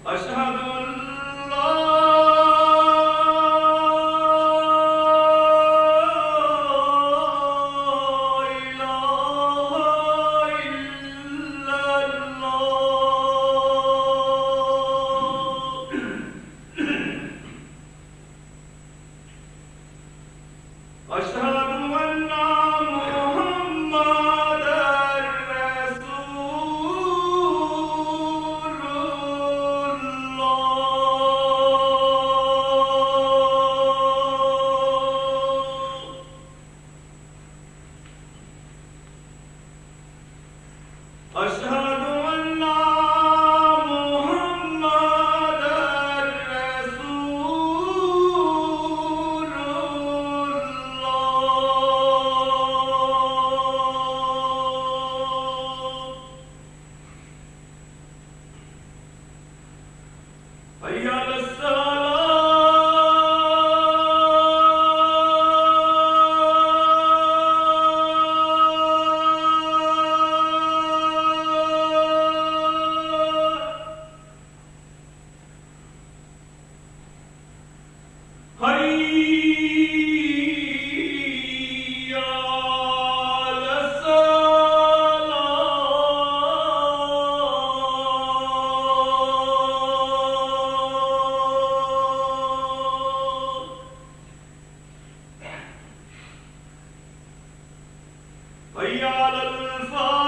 أشهد أن لا إله إلا الله. أشهد أن محمدًا رسول الله. أشهد أن محمدًا رسول الله. حي على الصلاة. حي على الصلاة. حي على الفلاح.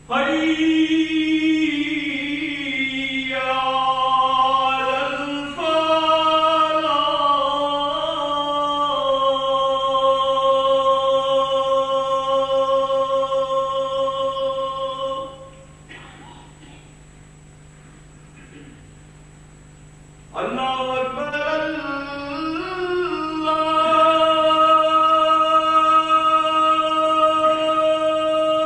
حي على الفلاح. الله أكبر.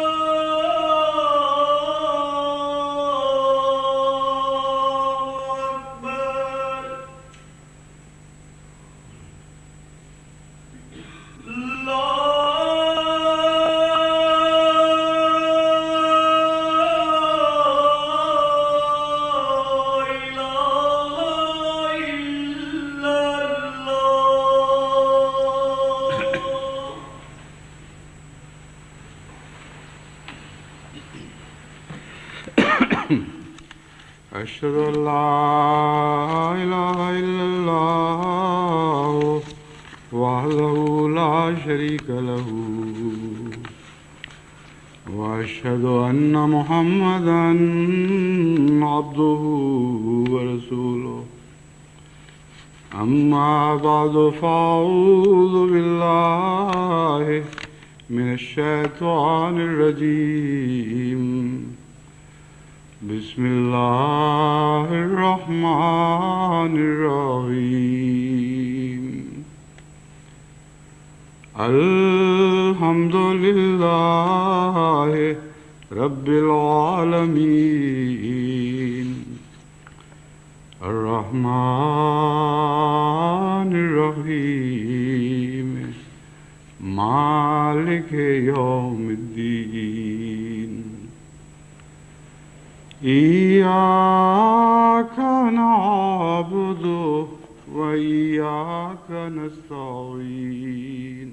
الله أكبر. لا إله إلا الله. أشهد أن لا إله إلا الله وحده لا شريك له وأشهد أن محمدا عبده ورسوله. أما بعد فأعوذ بالله من الشيطان الرجيم. بسم الله الرحمن الرحيم. الحمد لله رب العالمين الرحمن الرحيم مالك يوم الدين. إياك نعبد وإياك نستعين.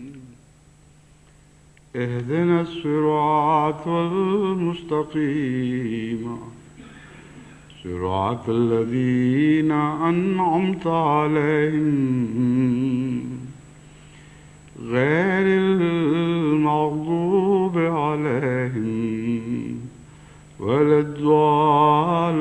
اهدنا الصراط المستقيم صراط الذين أنعمت عليهم غير المغضوب عليهم ولا الضالين.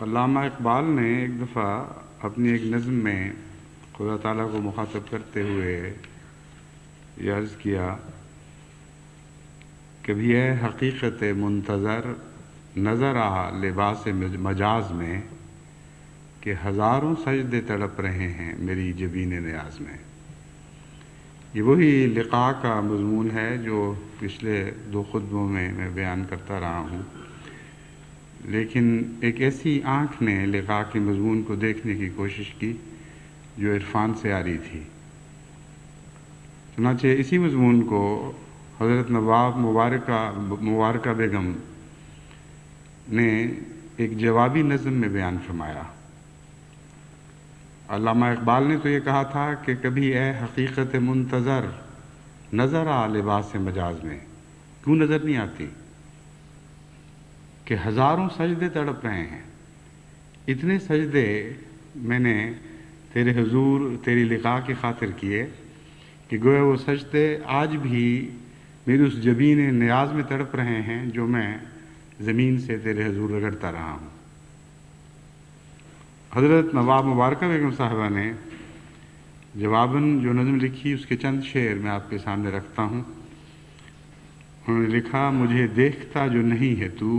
علامہ اقبال نے ایک دفعہ اپنی ایک نظم میں خدا تعالیٰ کو مخاطب کرتے ہوئے یہ عرض کیا کہ بھی اے حقیقت منتظر نظر آ لباس مجاز میں کہ ہزاروں سجدے تڑپ رہے ہیں میری جبین نیاز میں. یہ وہی لقاء کا مضمون ہے جو پچھلے 2 خطبوں میں بیان کرتا رہا ہوں، لیکن ایک ایسی آنکھ نے لقاء کے مضمون کو دیکھنے کی کوشش کی جو عرفان سے آ رہی تھی۔ چنانچہ اسی مضمون کو حضرت نواب مبارکہ بیگم نے ایک جوابی نظم میں بیان فرمایا۔ علامہ اقبال نے تو یہ کہا تھا کہ کبھی اے حقیقت منتظر نظر آ لباس مجاز میں، کیوں نظر نہیں آتی کہ ہزاروں سجدے تڑپ رہے ہیں۔ اتنے سجدے میں نے تیرے حضور تیری لقاء کی خاطر کیے کہ گویا وہ سجدے آج بھی میری اس جبین نیاز میں تڑپ رہے ہیں جو میں زمین سے تیرے حضور رگڑتا رہا ہوں۔ حضرت نواب مبارکہ بیگم صاحبہ نے جواباً جو نظم لکھی اس کے چند شعر میں آپ کے سامنے رکھتا ہوں۔ انہوں نے لکھا، مجھے دیکھتا جو نہیں ہے تو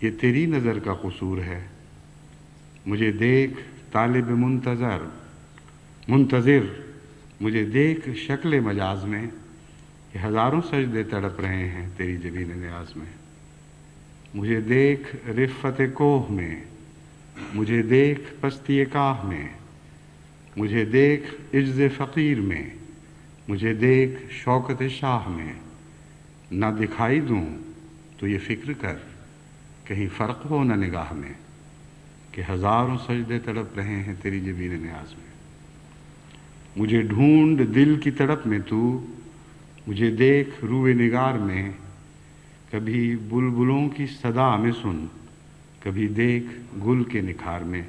یہ تیری نظر کا قصور ہے، مجھے دیکھ طالب منتظر مجھے دیکھ شکل مجاز میں، کہ ہزاروں سجدے تڑپ رہے ہیں تیری جبین نیاز میں، مجھے دیکھ رفت کوہ میں، مجھے دیکھ پستی کاہ میں، مجھے دیکھ عجز فقیر میں، مجھے دیکھ شوکت شاہ میں، نہ دکھائی دوں تو یہ فکر کر کہیں فرق ہو نہ نگاہ میں، کہ ہزاروں سجدے تڑپ رہے ہیں تیری جبین نیاز میں، مجھے ڈھونڈ دل کی تڑپ میں تو، مجھے دیکھ روئے نگار میں، کبھی بلبلوں کی صدا میں سن، کبھی دیکھ گل کے نکھار میں،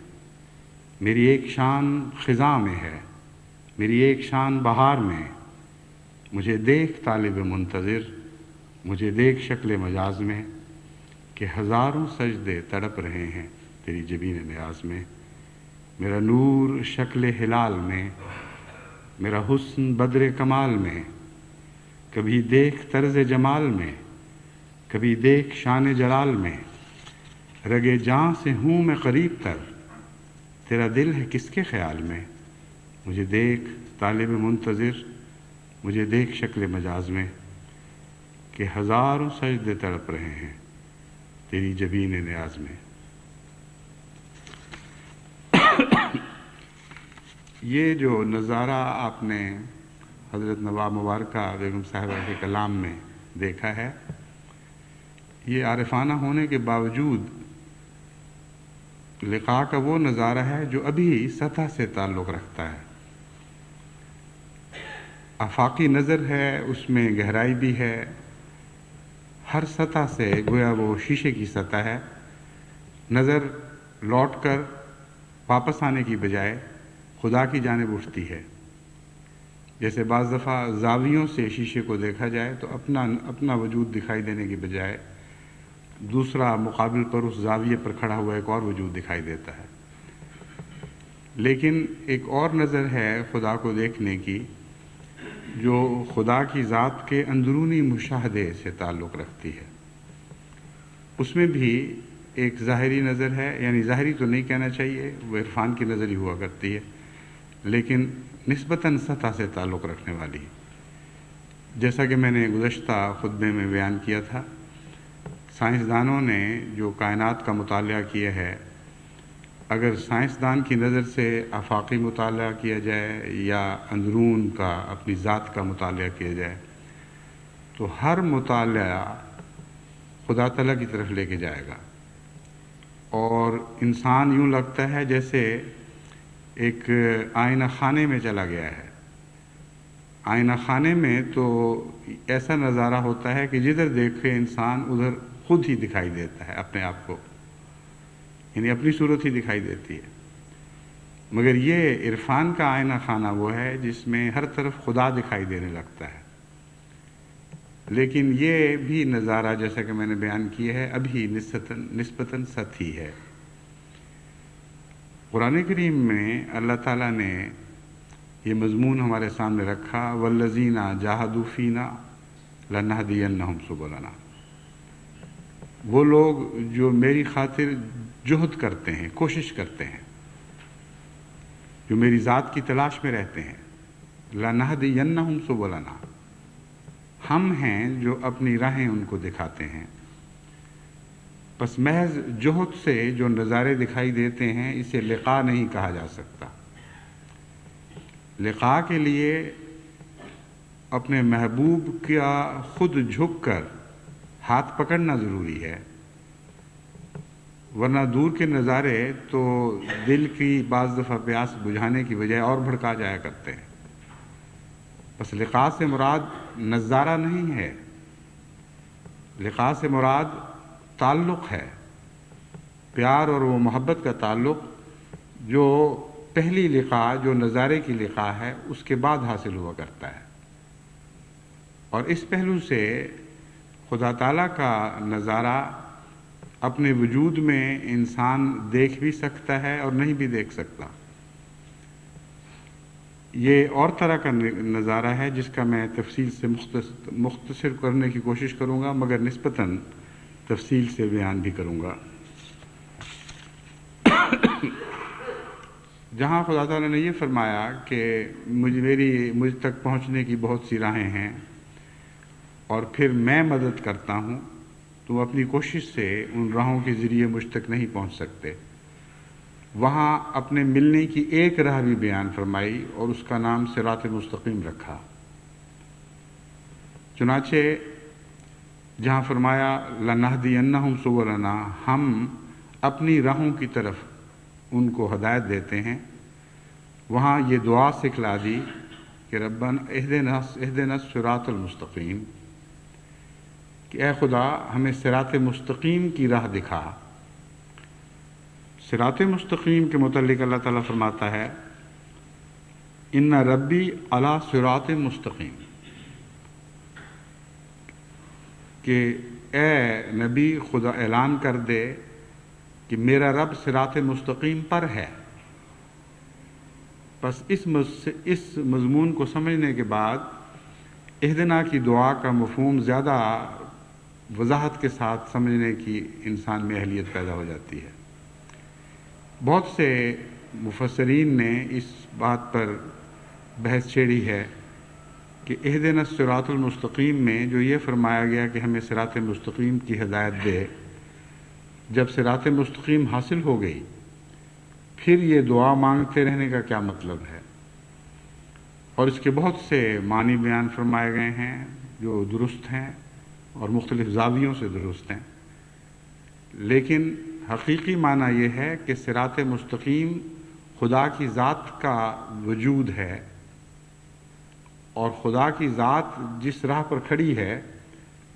میری ایک شان خزاں میں ہے، میری ایک شان بہار میں، مجھے دیکھ طالب منتظر مجھے دیکھ شکل مجاز میں، کہ ہزاروں سجدے تڑپ رہے ہیں تیری جبین نیاز میں، میرا نور شکل ہلال میں، میرا حسن بدر کمال میں، کبھی دیکھ طرز جمال میں، کبھی دیکھ شان جلال میں، رگے جاں سے ہوں میں قریب تر، تیرا دل ہے کس کے خیال میں، مجھے دیکھ طالب منتظر مجھے دیکھ شکل مجاز میں، کہ ہزاروں سجدے تڑپ رہے ہیں تیری جبین نیاز میں۔ یہ جو نظارہ آپ نے حضرت نواب مبارکہ بیگم صاحبہ کے کلام میں دیکھا ہے، یہ عارفانہ ہونے کے باوجود لقاء کا وہ نظارہ ہے جو ابھی سطح سے تعلق رکھتا ہے۔ آفاقی نظر ہے، اس میں گہرائی بھی ہے، ہر سطح سے گویا وہ شیشے کی سطح ہے، نظر لوٹ کر واپس آنے کی بجائے خدا کی جانب اٹھتی ہے۔ جیسے بعض دفعہ زاویوں سے شیشے کو دیکھا جائے تو اپنا وجود دکھائی دینے کی بجائے دوسرا مقابل پر اس زاویے پر کھڑا ہوا ایک اور وجود دکھائی دیتا ہے۔ لیکن ایک اور نظر ہے خدا کو دیکھنے کی جو خدا کی ذات کے اندرونی مشاہدے سے تعلق رکھتی ہے۔ اس میں بھی ایک ظاہری نظر ہے، یعنی ظاہری تو نہیں کہنا چاہیے، وہ عرفان کی نظر ہی ہوا کرتی ہے، لیکن نسبتاً سطح سے تعلق رکھنے والی۔ جیسا کہ میں نے گزشتہ خطبے میں بیان کیا تھا، سائنسدانوں نے جو کائنات کا مطالعہ کیا ہے، اگر سائنسدان کی نظر سے آفاقی مطالعہ کیا جائے یا اندرون کا اپنی ذات کا مطالعہ کیا جائے تو ہر مطالعہ خدا تعالیٰ کی طرف لے کے جائے گا، اور انسان یوں لگتا ہے جیسے ایک آئینہ خانے میں چلا گیا ہے۔ آئینہ خانے میں تو ایسا نظارہ ہوتا ہے کہ جدھر دیکھے انسان ادھر خود ہی دکھائی دیتا ہے اپنے آپ کو، یعنی اپنی صورت ہی دکھائی دیتی ہے۔ مگر یہ عرفان کا آئینہ خانہ وہ ہے جس میں ہر طرف خدا دکھائی دینے لگتا ہے۔ لیکن یہ بھی نظارہ جیسا کہ میں نے بیان کیا ہے ابھی نسبتاً سطحی ہے۔ قرآن کریم میں اللہ تعالیٰ نے یہ مضمون ہمارے سامنے رکھا، والذین جاہدوا فینا لنہدینہم سبلنا، وہ لوگ جو میری خاطر جہد کرتے ہیں، کوشش کرتے ہیں، جو میری ذات کی تلاش میں رہتے ہیں، لَنَهْدِيَنَّهُمْ سُبُلَنَا، ہم ہیں جو اپنی راہیں ان کو دکھاتے ہیں۔ پس محض جوہد سے جو نظارے دکھائی دیتے ہیں اسے لقاء نہیں کہا جا سکتا۔ لقاء کے لیے اپنے محبوب کا خود جھک کر ہاتھ پکڑنا ضروری ہے، ورنہ دور کے نظارے تو دل کی بعض دفعہ پیاس بجھانے کی بجائے اور بھڑکا جایا کرتے ہیں۔ بس لقاء سے مراد نظارہ نہیں ہے، لقاء سے مراد تعلق ہے، پیار اور وہ محبت کا تعلق جو پہلی لقاء، جو نظارے کی لقاء ہے، اس کے بعد حاصل ہوا کرتا ہے۔ اور اس پہلو سے خدا تعالیٰ کا نظارہ اپنے وجود میں انسان دیکھ بھی سکتا ہے اور نہیں بھی دیکھ سکتا۔ یہ اور طرح کا نظارہ ہے جس کا میں تفصیل سے مختصر کرنے کی کوشش کروں گا، مگر نسبتاً تفصیل سے بیان بھی کروں گا۔ جہاں خدا تعالیٰ نے یہ فرمایا کہ مجھ تک پہنچنے کی بہت سی راہیں ہیں اور پھر میں مدد کرتا ہوں، تو اپنی کوشش سے ان راہوں کے ذریعے مجھ تک نہیں پہنچ سکتے۔ وہاں اپنے ملنے کی ایک راہ بھی بیان فرمائی اور اس کا نام صراط مستقیم رکھا۔ چنانچہ جہاں فرمایا لَنَهْدِيَنَّهُمْ سُبُلَنَا، ہم اپنی راہوں کی طرف ان کو ہدایت دیتے ہیں، وہاں یہ دعا سکھلا دی کہ ربنا اهدنا الصراط المستقیم، کہ اے خدا ہمیں صراط مستقیم کی راہ دکھا۔ صراط مستقیم کے متعلق اللہ تعالیٰ فرماتا ہے ان ربی علی صراط مستقیم، کہ اے نبی خدا اعلان کر دے کہ میرا رب صراط مستقیم پر ہے۔ بس اس مضمون کو سمجھنے کے بعد اہدنا کی دعا کا مفہوم زیادہ وضاحت کے ساتھ سمجھنے کی انسان میں اہلیت پیدا ہو جاتی ہے۔ بہت سے مفسرین نے اس بات پر بحث چھیڑی ہے کہ اہدنا الصراط المستقیم میں جو یہ فرمایا گیا کہ ہمیں صراط مستقیم کی ہدایت دے، جب صراط مستقیم حاصل ہو گئی پھر یہ دعا مانگتے رہنے کا کیا مطلب ہے؟ اور اس کے بہت سے معنی بیان فرمائے گئے ہیں جو درست ہیں اور مختلف زاویوں سے درست ہیں، لیکن حقیقی معنی یہ ہے کہ صراط مستقیم خدا کی ذات کا وجود ہے، اور خدا کی ذات جس راہ پر کھڑی ہے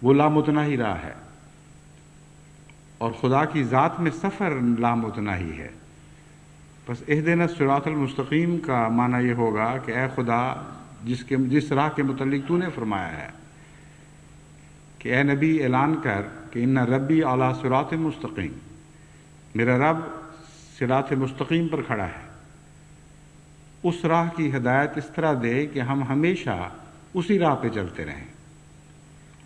وہ لامتناہی راہ ہے، اور خدا کی ذات میں سفر لامتناہی ہے۔ بس اہدنا الصراط المستقیم کا معنی یہ ہوگا کہ اے خدا جس راہ کے متعلق تو نے فرمایا ہے کہ اے نبی اعلان کر کہ ان ربی علی صراط مستقیم، میرا رب صراط مستقیم پر کھڑا ہے، اس راہ کی ہدایت اس طرح دے کہ ہم ہمیشہ اسی راہ پہ چلتے رہیں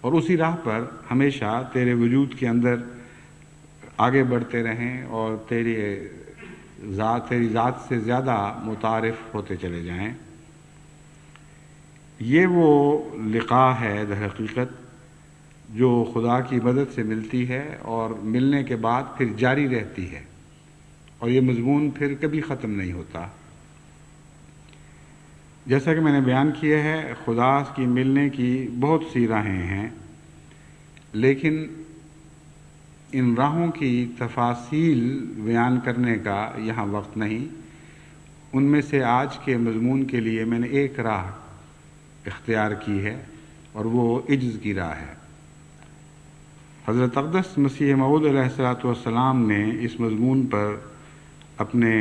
اور اسی راہ پر ہمیشہ تیرے وجود کے اندر آگے بڑھتے رہیں اور تیری ذات سے زیادہ متعارف ہوتے چلے جائیں۔ یہ وہ لقاء ہے در حقیقت جو خدا کی مدد سے ملتی ہے اور ملنے کے بعد پھر جاری رہتی ہے، اور یہ مضمون پھر کبھی ختم نہیں ہوتا۔ جیسا کہ میں نے بیان کیا ہے، خدا کی ملنے کی بہت سی راہیں ہیں، لیکن ان راہوں کی تفاصیل بیان کرنے کا یہاں وقت نہیں۔ ان میں سے آج کے مضمون کے لیے میں نے ایک راہ اختیار کی ہے اور وہ عجز کی راہ ہے۔ حضرت اقدس مسیح موعود علیہ السلام نے اس مضمون پر اپنے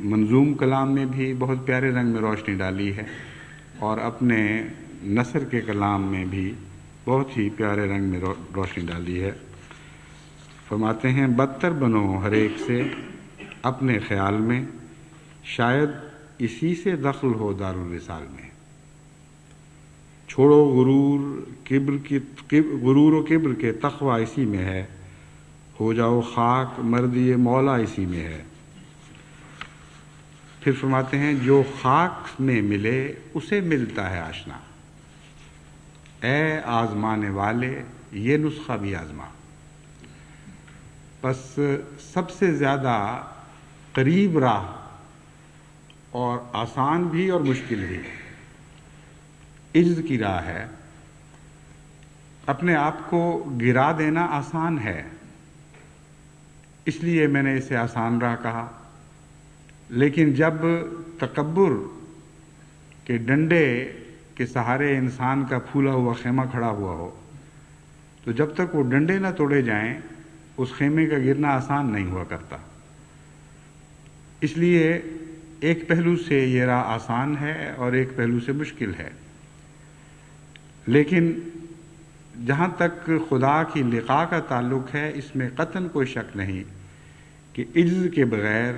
منظوم کلام میں بھی بہت پیارے رنگ میں روشنی ڈالی ہے، اور اپنے نثر کے کلام میں بھی بہت ہی پیارے رنگ میں روشنی ڈالی ہے۔ فرماتے ہیں بدتر بنو ہر ایک سے اپنے خیال میں، شاید اسی سے دخل ہو دارالوصال میں۔ چھوڑو غرور و کبر کے تقوی اسی میں ہے، ہو جاؤ خاک مردی مولا اسی میں ہے۔ پھر فرماتے ہیں جو خاک میں ملے اسے ملتا ہے آشنا، اے آزمانے والے یہ نسخہ بھی آزما۔ بس سب سے زیادہ قریب راہ اور آسان بھی اور مشکل بھی عجز کی راہ ہے۔ اپنے آپ کو گرا دینا آسان ہے، اس لیے میں نے اسے آسان راہ کہا، لیکن جب تکبر کے ڈنڈے کے سہارے انسان کا پھولا ہوا خیمہ کھڑا ہوا ہو تو جب تک وہ ڈنڈے نہ توڑے جائیں اس خیمے کا گرنا آسان نہیں ہوا کرتا۔ اس لیے ایک پہلو سے یہ راہ آسان ہے اور ایک پہلو سے مشکل ہے، لیکن جہاں تک خدا کی لقاء کا تعلق ہے اس میں قطعاً کوئی شک نہیں کہ عجز کے بغیر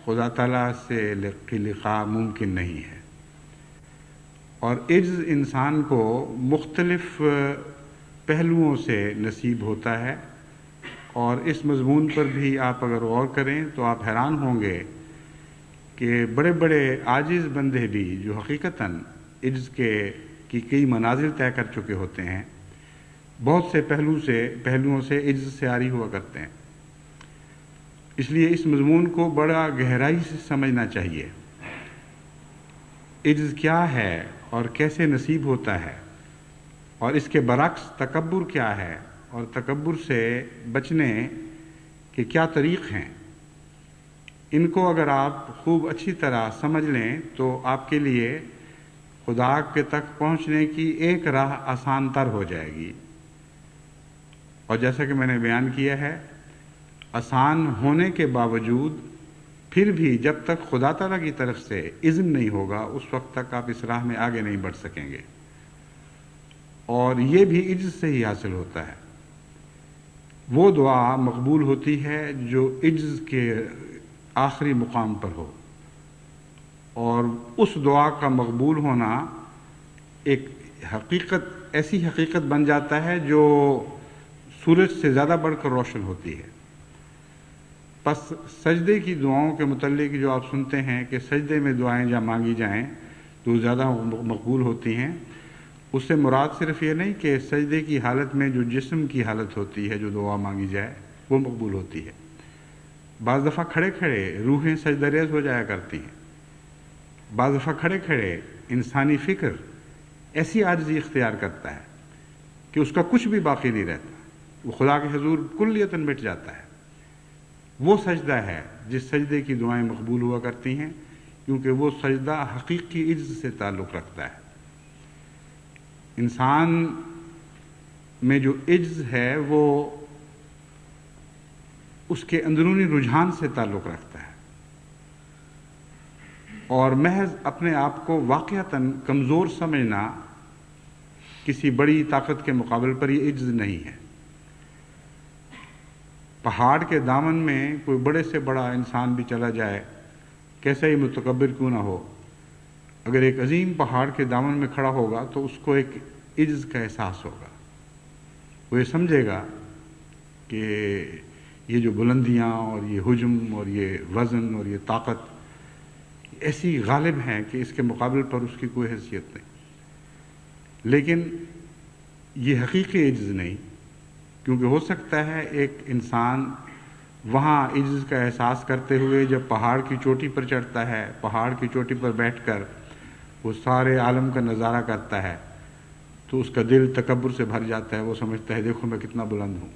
خدا تعالیٰ سے لقاء ممکن نہیں ہے۔ اور عجز انسان کو مختلف پہلوؤں سے نصیب ہوتا ہے، اور اس مضمون پر بھی آپ اگر غور کریں تو آپ حیران ہوں گے کہ بڑے بڑے عاجز بندے بھی جو حقیقتاً عجز کی کئی منازل طے کر چکے ہوتے ہیں، بہت سے پہلوؤں سے عجز سے عاری ہوا کرتے ہیں۔ اس لیے اس مضمون کو بڑا گہرائی سے سمجھنا چاہیے۔ عجز کیا ہے اور کیسے نصیب ہوتا ہے، اور اس کے برعکس تکبر کیا ہے اور تکبر سے بچنے کے کیا طریق ہیں، ان کو اگر آپ خوب اچھی طرح سمجھ لیں تو آپ کے لیے خدا کے تک پہنچنے کی ایک راہ آسان تر ہو جائے گی۔ اور جیسا کہ میں نے بیان کیا ہے، آسان ہونے کے باوجود پھر بھی جب تک خدا تعالیٰ کی طرف سے اذن نہیں ہوگا اس وقت تک آپ اس راہ میں آگے نہیں بڑھ سکیں گے، اور یہ بھی عجز سے ہی حاصل ہوتا ہے۔ وہ دعا مقبول ہوتی ہے جو عجز کے آخری مقام پر ہو، اور اس دعا کا مقبول ہونا ایک ایسی حقیقت بن جاتا ہے جو سورج سے زیادہ بڑھ کر روشن ہوتی ہے۔ پس سجدے کی دعاؤں کے متعلق جو آپ سنتے ہیں کہ سجدے میں دعائیں جہاں مانگی جائیں تو زیادہ مقبول ہوتی ہیں، اس سے مراد صرف یہ نہیں کہ سجدے کی حالت میں جو جسم کی حالت ہوتی ہے جو دعا مانگی جائے وہ مقبول ہوتی ہے۔ بعض دفعہ کھڑے کھڑے روحیں سجدہ ریز ہو جایا کرتی ہیں، بعض دفعہ کھڑے کھڑے انسانی فکر ایسی عاجزی اختیار کرتا ہے کہ اس کا کچھ بھی باقی نہیں رہتا، وہ خدا کے حضور کلیتاً مٹ جاتا ہے۔ وہ سجدہ ہے جس سجدے کی دعائیں مقبول ہوا کرتی ہیں، کیونکہ وہ سجدہ حقیقی عجز سے تعلق رکھتا ہے۔ انسان میں جو عجز ہے وہ اس کے اندرونی رجحان سے تعلق رکھتا ہے، اور محض اپنے آپ کو واقعتاً کمزور سمجھنا کسی بڑی طاقت کے مقابل پر یہ عجز نہیں ہے۔ پہاڑ کے دامن میں کوئی بڑے سے بڑا انسان بھی چلا جائے، کیسا ہی متکبر کیوں نہ ہو، اگر ایک عظیم پہاڑ کے دامن میں کھڑا ہوگا تو اس کو ایک عجز کا احساس ہوگا۔ وہ یہ سمجھے گا کہ یہ جو بلندیاں اور یہ حجم اور یہ وزن اور یہ طاقت ایسی غالب ہیں کہ اس کے مقابل پر اس کی کوئی حیثیت نہیں۔ لیکن یہ حقیقی عجز نہیں، کیونکہ ہو سکتا ہے ایک انسان وہاں عجز کا احساس کرتے ہوئے جب پہاڑ کی چوٹی پر چڑھتا ہے، پہاڑ کی چوٹی پر بیٹھ کر وہ سارے عالم کا نظارہ کرتا ہے تو اس کا دل تکبر سے بھر جاتا ہے۔ وہ سمجھتا ہے دیکھو میں کتنا بلند ہوں،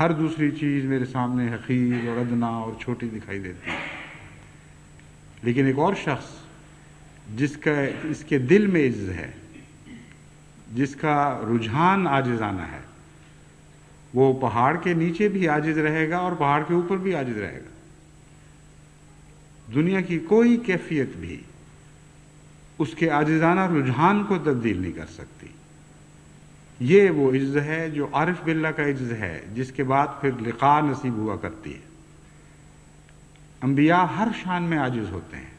ہر دوسری چیز میرے سامنے حقیر اور ادنا اور چھوٹی دکھائی دیتی ہے۔ لیکن ایک اور شخص جس کے دل میں عجز ہے، جس کا رجحان عاجزانہ ہے، وہ پہاڑ کے نیچے بھی عاجز رہے گا اور پہاڑ کے اوپر بھی عاجز رہے گا۔ دنیا کی کوئی کیفیت بھی اس کے عاجزانہ رجحان کو تبدیل نہیں کر سکتی۔ یہ وہ عجز ہے جو عارف باللہ کا عجز ہے، جس کے بعد پھر لقاء نصیب ہوا کرتی ہے۔ انبیاء ہر شان میں عاجز ہوتے ہیں،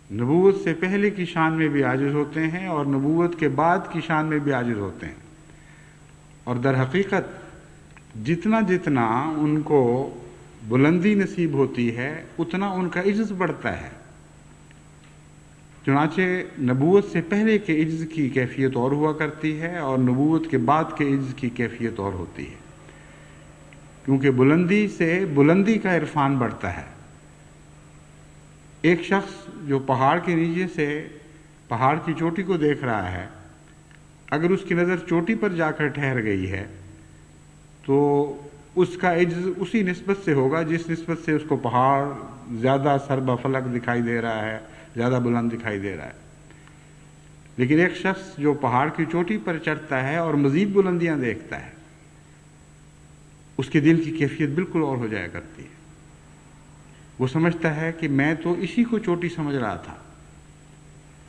نبوت سے پہلے کی شان میں بھی عاجز ہوتے ہیں اور نبوت کے بعد کی شان میں بھی عاجز ہوتے ہیں، اور در حقیقت جتنا ان کو بلندی نصیب ہوتی ہے اتنا ان کا عجز بڑھتا ہے. چنانچہ نبوت سے پہلے کے عجز کی کیفیت اور ہوا کرتی ہے اور نبوت کے بعد کے عجز کی کیفیت اور ہوتی ہے، کیونکہ بلندی سے بلندی کا عرفان بڑھتا ہے. ایک شخص جو پہاڑ کے نیچے سے پہاڑ کی چوٹی کو دیکھ رہا ہے، اگر اس کی نظر چوٹی پر جا کر ٹھہر گئی ہے تو اس کا عجز اسی نسبت سے ہوگا جس نسبت سے اس کو پہاڑ زیادہ سربا فلک دکھائی دے رہا ہے، زیادہ بلند دکھائی دے رہا ہے. لیکن ایک شخص جو پہاڑ کی چوٹی پر چڑھتا ہے اور مزید بلندیاں دیکھتا ہے، اس کے دل کی کیفیت بالکل اور ہو جایا کرتی ہے. وہ سمجھتا ہے کہ میں تو اسی کو چوٹی سمجھ رہا تھا،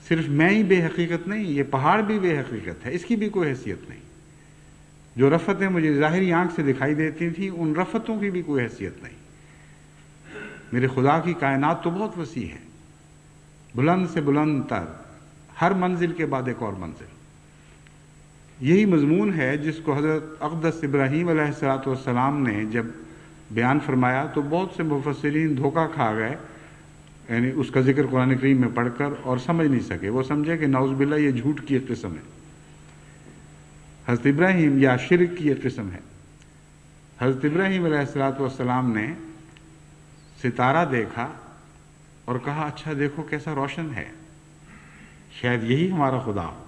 صرف میں ہی بے حقیقت نہیں، یہ پہاڑ بھی بے حقیقت ہے، اس کی بھی کوئی حیثیت نہیں. جو رفتیں مجھے ظاہری آنکھ سے دکھائی دیتی تھیں ان رفتوں کی بھی کوئی حیثیت نہیں. میرے خدا کی کائنات تو بہت وسیع ہے، بلند سے بلند تر، ہر منزل کے بعد ایک اور منزل. یہی مضمون ہے جس کو حضرت اقدس ابراہیم علیہ السلام نے جب بیان فرمایا تو بہت سے مفسرین دھوکہ کھا گئے، یعنی اس کا ذکر قرآن کریم میں پڑھ کر اور سمجھ نہیں سکے. وہ سمجھے کہ نعوذ باللہ یہ جھوٹ کی ایک قسم ہے، حضرت ابراہیم یا شرک کی ایک قسم ہے. حضرت ابراہیم علیہ السلام نے ستارہ دیکھا اور کہا اچھا دیکھو کیسا روشن ہے، شاید یہی ہمارا خدا ہو.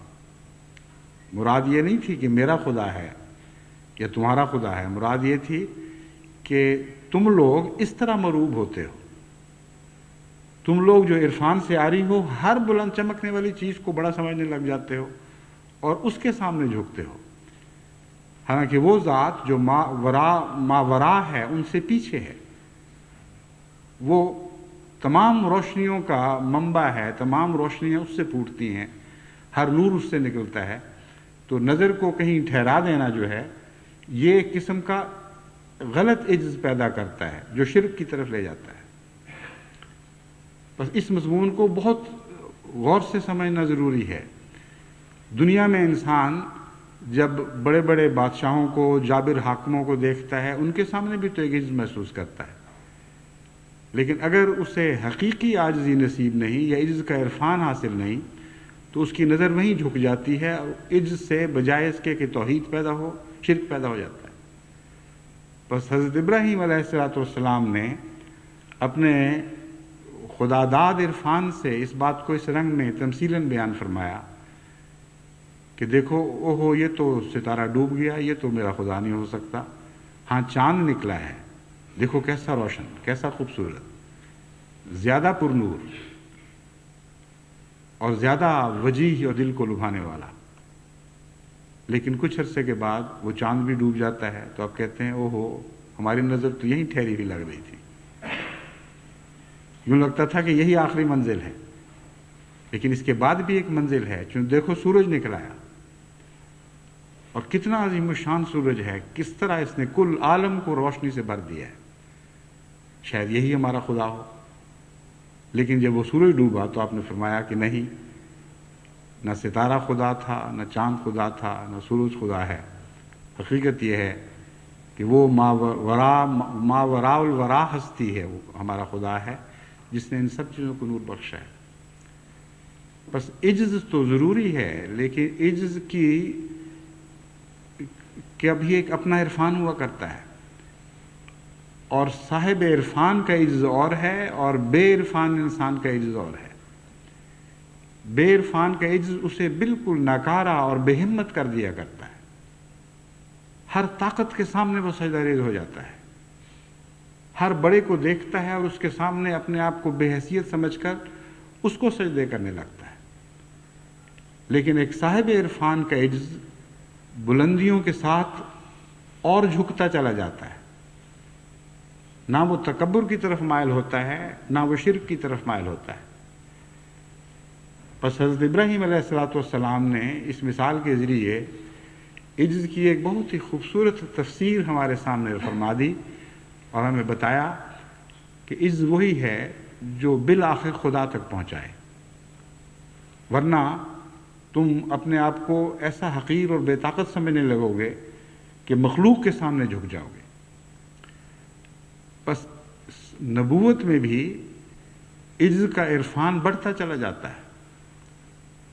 مراد یہ نہیں تھی کہ میرا خدا ہے یا تمہارا خدا ہے، مراد یہ تھی کہ تم لوگ اس طرح مروب ہوتے ہو، تم لوگ جو عرفان سے عاری ہو ہر بلند چمکنے والی چیز کو بڑا سمجھنے لگ جاتے ہو اور اس کے سامنے جھکتے ہو، حالانکہ وہ ذات جو ما ورا ہے ان سے پیچھے ہے، وہ تمام روشنیوں کا منبع ہے، تمام روشنیاں اس سے پھوٹتی ہیں، ہر نور اس سے نکلتا ہے. تو نظر کو کہیں ٹھہرا دینا جو ہے یہ ایک قسم کا غلط عجز پیدا کرتا ہے جو شرک کی طرف لے جاتا ہے. بس اس مضمون کو بہت غور سے سمجھنا ضروری ہے. دنیا میں انسان جب بڑے بڑے بادشاہوں کو، جابر حاکموں کو دیکھتا ہے ان کے سامنے بھی تو ایک عجز محسوس کرتا ہے، لیکن اگر اسے حقیقی عاجزی نصیب نہیں یا عجز کا عرفان حاصل نہیں تو اس کی نظر وہیں جھک جاتی ہے اور عجز سے بجائے اس کے کہ توحید پیدا ہو، شرک پیدا ہو جاتا ہے. بس حضرت ابراہیم علیہ السلام نے اپنے خداداد عرفان سے اس بات کو اس رنگ میں تمثیلاً بیان فرمایا کہ دیکھو اوہو یہ تو ستارہ ڈوب گیا، یہ تو میرا خدا نہیں ہو سکتا. ہاں چاند نکلا ہے، دیکھو کیسا روشن، کیسا خوبصورت، زیادہ پر نور اور زیادہ وجیح اور دل کو لبھانے والا. لیکن کچھ عرصے کے بعد وہ چاند بھی ڈوب جاتا ہے تو آپ کہتے ہیں اوہو ہماری نظر تو یہیں ٹھہری ہوئی لگ رہی تھی، یوں لگتا تھا کہ یہی آخری منزل ہے. لیکن اس کے بعد بھی ایک منزل ہے، چونکہ دیکھو سورج نکل آیا اور کتنا عظیم الشان سورج ہے، کس طرح اس نے کل عالم کو روشنی سے بھر دیا ہے، شاید یہی ہمارا خدا ہو. لیکن جب وہ سورج ڈوبا تو آپ نے فرمایا کہ نہیں، نہ ستارہ خدا تھا، نہ چاند خدا تھا، نہ سورج خدا ہے. حقیقت یہ ہے کہ وہ ما وراء الورا ہستی ہے، وہ ہمارا خدا ہے جس نے ان سب چیزوں کو نور بخشا ہے. بس عجز تو ضروری ہے، لیکن عجز کا بھی ایک اپنا عرفان ہوا کرتا ہے، اور صاحب عرفان کا عجز اور ہے اور بے عرفان انسان کا عجز اور ہے. بے عرفان کا عجز اسے بالکل ناکارہ اور بے ہمت کر دیا کرتا ہے، ہر طاقت کے سامنے وہ سجدہ ریز ہو جاتا ہے، ہر بڑے کو دیکھتا ہے اور اس کے سامنے اپنے آپ کو بے حیثیت سمجھ کر اس کو سجدے کرنے لگتا ہے. لیکن ایک صاحب عرفان کا عجز بلندیوں کے ساتھ اور جھکتا چلا جاتا ہے، نہ وہ تکبر کی طرف مائل ہوتا ہے نہ وہ شرک کی طرف مائل ہوتا ہے. پس حضرت ابراہیم علیہ السلام نے اس مثال کے ذریعے عجز کی ایک بہت ہی خوبصورت تفسیر ہمارے سامنے فرما دی اور ہمیں بتایا کہ عجز وہی ہے جو بالآخر خدا تک پہنچائے، ورنہ تم اپنے آپ کو ایسا حقیر اور بے طاقت سمجھنے لگو گے کہ مخلوق کے سامنے جھک جاؤ گے. بس نبوت میں بھی عجز کا عرفان بڑھتا چلا جاتا ہے،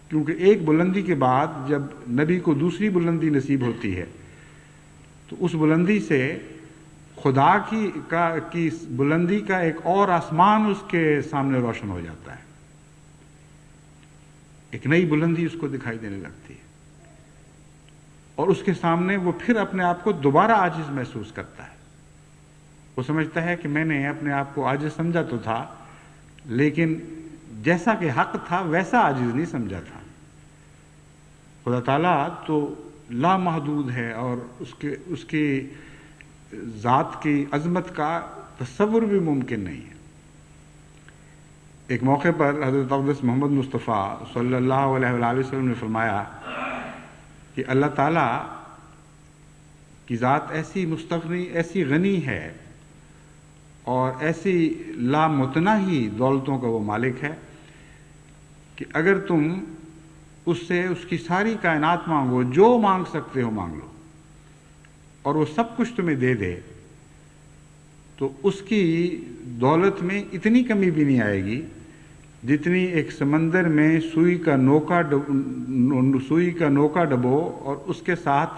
کیونکہ ایک بلندی کے بعد جب نبی کو دوسری بلندی نصیب ہوتی ہے تو اس بلندی سے خدا کی بلندی کا ایک اور آسمان اس کے سامنے روشن ہو جاتا ہے، ایک نئی بلندی اس کو دکھائی دینے لگتی ہے، اور اس کے سامنے وہ پھر اپنے آپ کو دوبارہ عاجز محسوس کرتا ہے۔ وہ سمجھتا ہے کہ میں نے اپنے آپ کو عاجز سمجھا تو تھا، لیکن جیسا کہ حق تھا ویسا عاجز نہیں سمجھا تھا۔ خدا تعالیٰ تو لامحدود ہے اور اس کی ذات کی عظمت کا تصور بھی ممکن نہیں ہے۔ ایک موقع پر حضرت اقدس محمد مصطفیٰ صلی اللہ علیہ وآلہ وسلم نے فرمایا کہ اللہ تعالیٰ کی ذات ایسی مستغنی، ایسی غنی ہے اور ایسی لامتناہی دولتوں کا وہ مالک ہے کہ اگر تم اس سے اس کی ساری کائنات مانگو، جو مانگ سکتے ہو مانگ لو، اور وہ سب کچھ تمہیں دے دے، تو اس کی دولت میں اتنی کمی بھی نہیں آئے گی جتنی ایک سمندر میں سوئی کا نوکا ڈبو اور اس کے ساتھ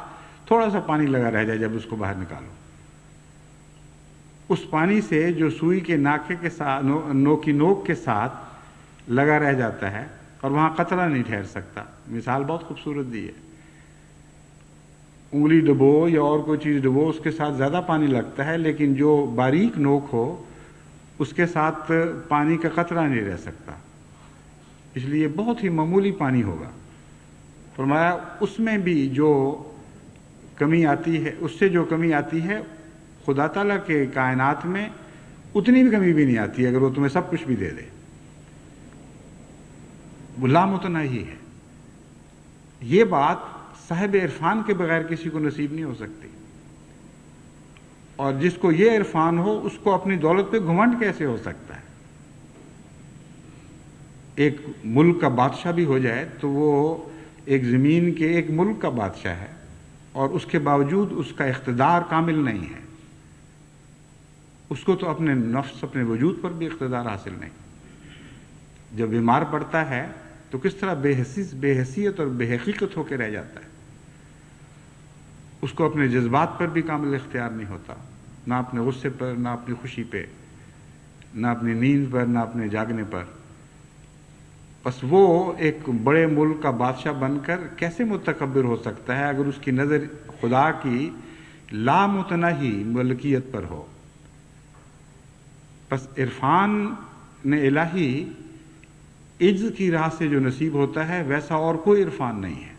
تھوڑا سا پانی لگا رہ جائے جب اس کو باہر نکالو۔ اس پانی سے جو سوئی کے ناکے کے ساتھ نوک کے ساتھ لگا رہ جاتا ہے اور وہاں قطرہ نہیں ٹھہر سکتا۔ مثال بہت خوبصورت دی ہے، انگلی ڈبو یا اور کوئی چیز ڈبو، اس کے ساتھ زیادہ پانی لگتا ہے، لیکن جو باریک نوک ہو اس کے ساتھ پانی کا قطرہ نہیں رہ سکتا، اس لیے بہت ہی معمولی پانی ہوگا۔ فرمایا اس میں بھی جو کمی آتی ہے، اس سے جو کمی آتی ہے خدا تعالیٰ کے کائنات میں اتنی بھی کمی بھی نہیں آتی اگر وہ تمہیں سب کچھ بھی دے دے۔ وہ لامتناہی ہے۔ یہ بات صاحب عرفان کے بغیر کسی کو نصیب نہیں ہو سکتی، اور جس کو یہ عرفان ہو اس کو اپنی دولت پہ گھمنڈ کیسے ہو سکتا ہے؟ ایک ملک کا بادشاہ بھی ہو جائے تو وہ ایک زمین کے ایک ملک کا بادشاہ ہے، اور اس کے باوجود اس کا اقتدار کامل نہیں ہے۔ اس کو تو اپنے نفس، اپنے وجود پر بھی اقتدار حاصل نہیں۔ جب بیمار پڑتا ہے تو کس طرح بے حیثیت اور بے حقیقت ہو کے رہ جاتا ہے۔ اس کو اپنے جذبات پر بھی کامل اختیار نہیں ہوتا، نہ اپنے غصے پر، نہ اپنی خوشی پہ، نہ اپنی نیند پر، نہ اپنے جاگنے پر۔ بس وہ ایک بڑے ملک کا بادشاہ بن کر کیسے متکبر ہو سکتا ہے اگر اس کی نظر خدا کی لامتناہی ملکیت پر ہو؟ بس عرفان الہی عجز کی راہ سے جو نصیب ہوتا ہے ویسا اور کوئی عرفان نہیں ہے،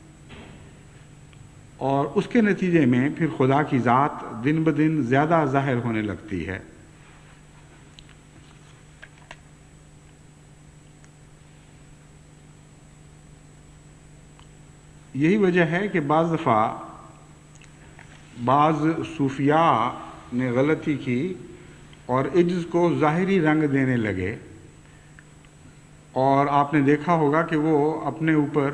اور اس کے نتیجے میں پھر خدا کی ذات دن بدن زیادہ ظاہر ہونے لگتی ہے۔ یہی وجہ ہے کہ بعض دفعہ بعض صوفیاء نے غلطی کی اور عجز کو ظاہری رنگ دینے لگے، اور آپ نے دیکھا ہوگا کہ وہ اپنے اوپر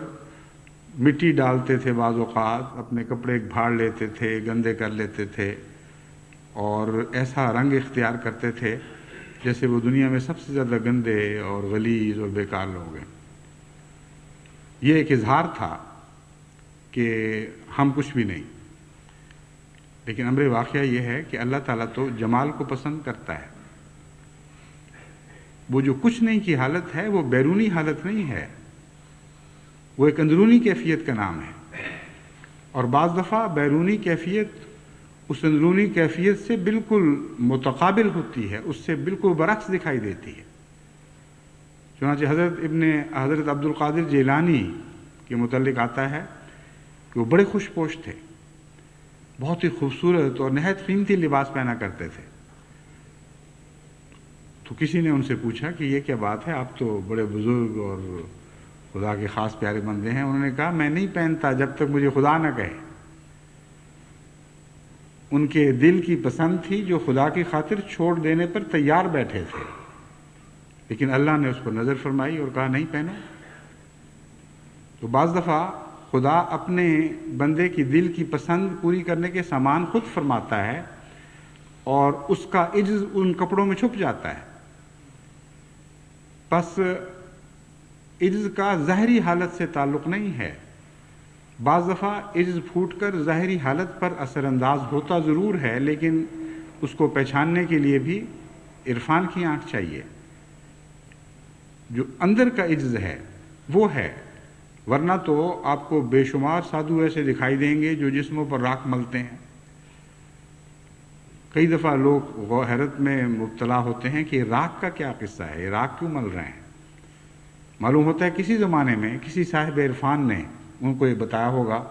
مٹی ڈالتے تھے، بعض اوقات اپنے کپڑے بھاڑ لیتے تھے، گندے کر لیتے تھے، اور ایسا رنگ اختیار کرتے تھے جیسے وہ دنیا میں سب سے زیادہ گندے اور غلیظ اور بیکار لوگ ہیں۔ یہ ایک اظہار تھا کہ ہم کچھ بھی نہیں، لیکن امر واقعہ یہ ہے کہ اللہ تعالیٰ تو جمال کو پسند کرتا ہے۔ وہ جو کچھ نہیں کی حالت ہے وہ بیرونی حالت نہیں ہے، وہ ایک اندرونی کیفیت کا نام ہے، اور بعض دفعہ بیرونی کیفیت اس اندرونی کیفیت سے بالکل متقابل ہوتی ہے، اس سے بالکل برعکس دکھائی دیتی ہے۔ چنانچہ حضرت عبد القادر جیلانی کے متعلق آتا ہے کہ وہ بڑے خوش پوش تھے، بہت ہی خوبصورت اور نہایت قیمتی لباس پہنا کرتے تھے۔ تو کسی نے ان سے پوچھا کہ یہ کیا بات ہے، آپ تو بڑے بزرگ اور خدا کے خاص پیارے بندے ہیں۔ انہوں نے کہا میں نہیں پہنتا جب تک مجھے خدا نہ کہے۔ ان کے دل کی پسند تھی جو خدا کی خاطر چھوڑ دینے پر تیار بیٹھے تھے، لیکن اللہ نے اس پر نظر فرمائی اور کہا نہیں پہنو۔ تو بعض دفعہ خدا اپنے بندے کی دل کی پسند پوری کرنے کے سامان خود فرماتا ہے، اور اس کا عجز ان کپڑوں میں چھپ جاتا ہے۔ پس عجز کا ظاہری حالت سے تعلق نہیں ہے، بعض دفعہ عجز پھوٹ کر ظاہری حالت پر اثر انداز ہوتا ضرور ہے، لیکن اس کو پہچاننے کے لیے بھی عرفان کی آنکھ چاہیے۔ جو اندر کا عجز ہے وہ ہے، ورنہ تو آپ کو بے شمار سادھو ایسے دکھائی دیں گے جو جسموں پر راکھ ملتے ہیں۔ کئی دفعہ لوگ حیرت میں مبتلا ہوتے ہیں کہ راکھ کا کیا قصہ ہے، یہ راکھ کیوں مل رہے ہیں؟ معلوم ہوتا ہے کسی زمانے میں کسی صاحب عرفان نے ان کو یہ بتایا ہوگا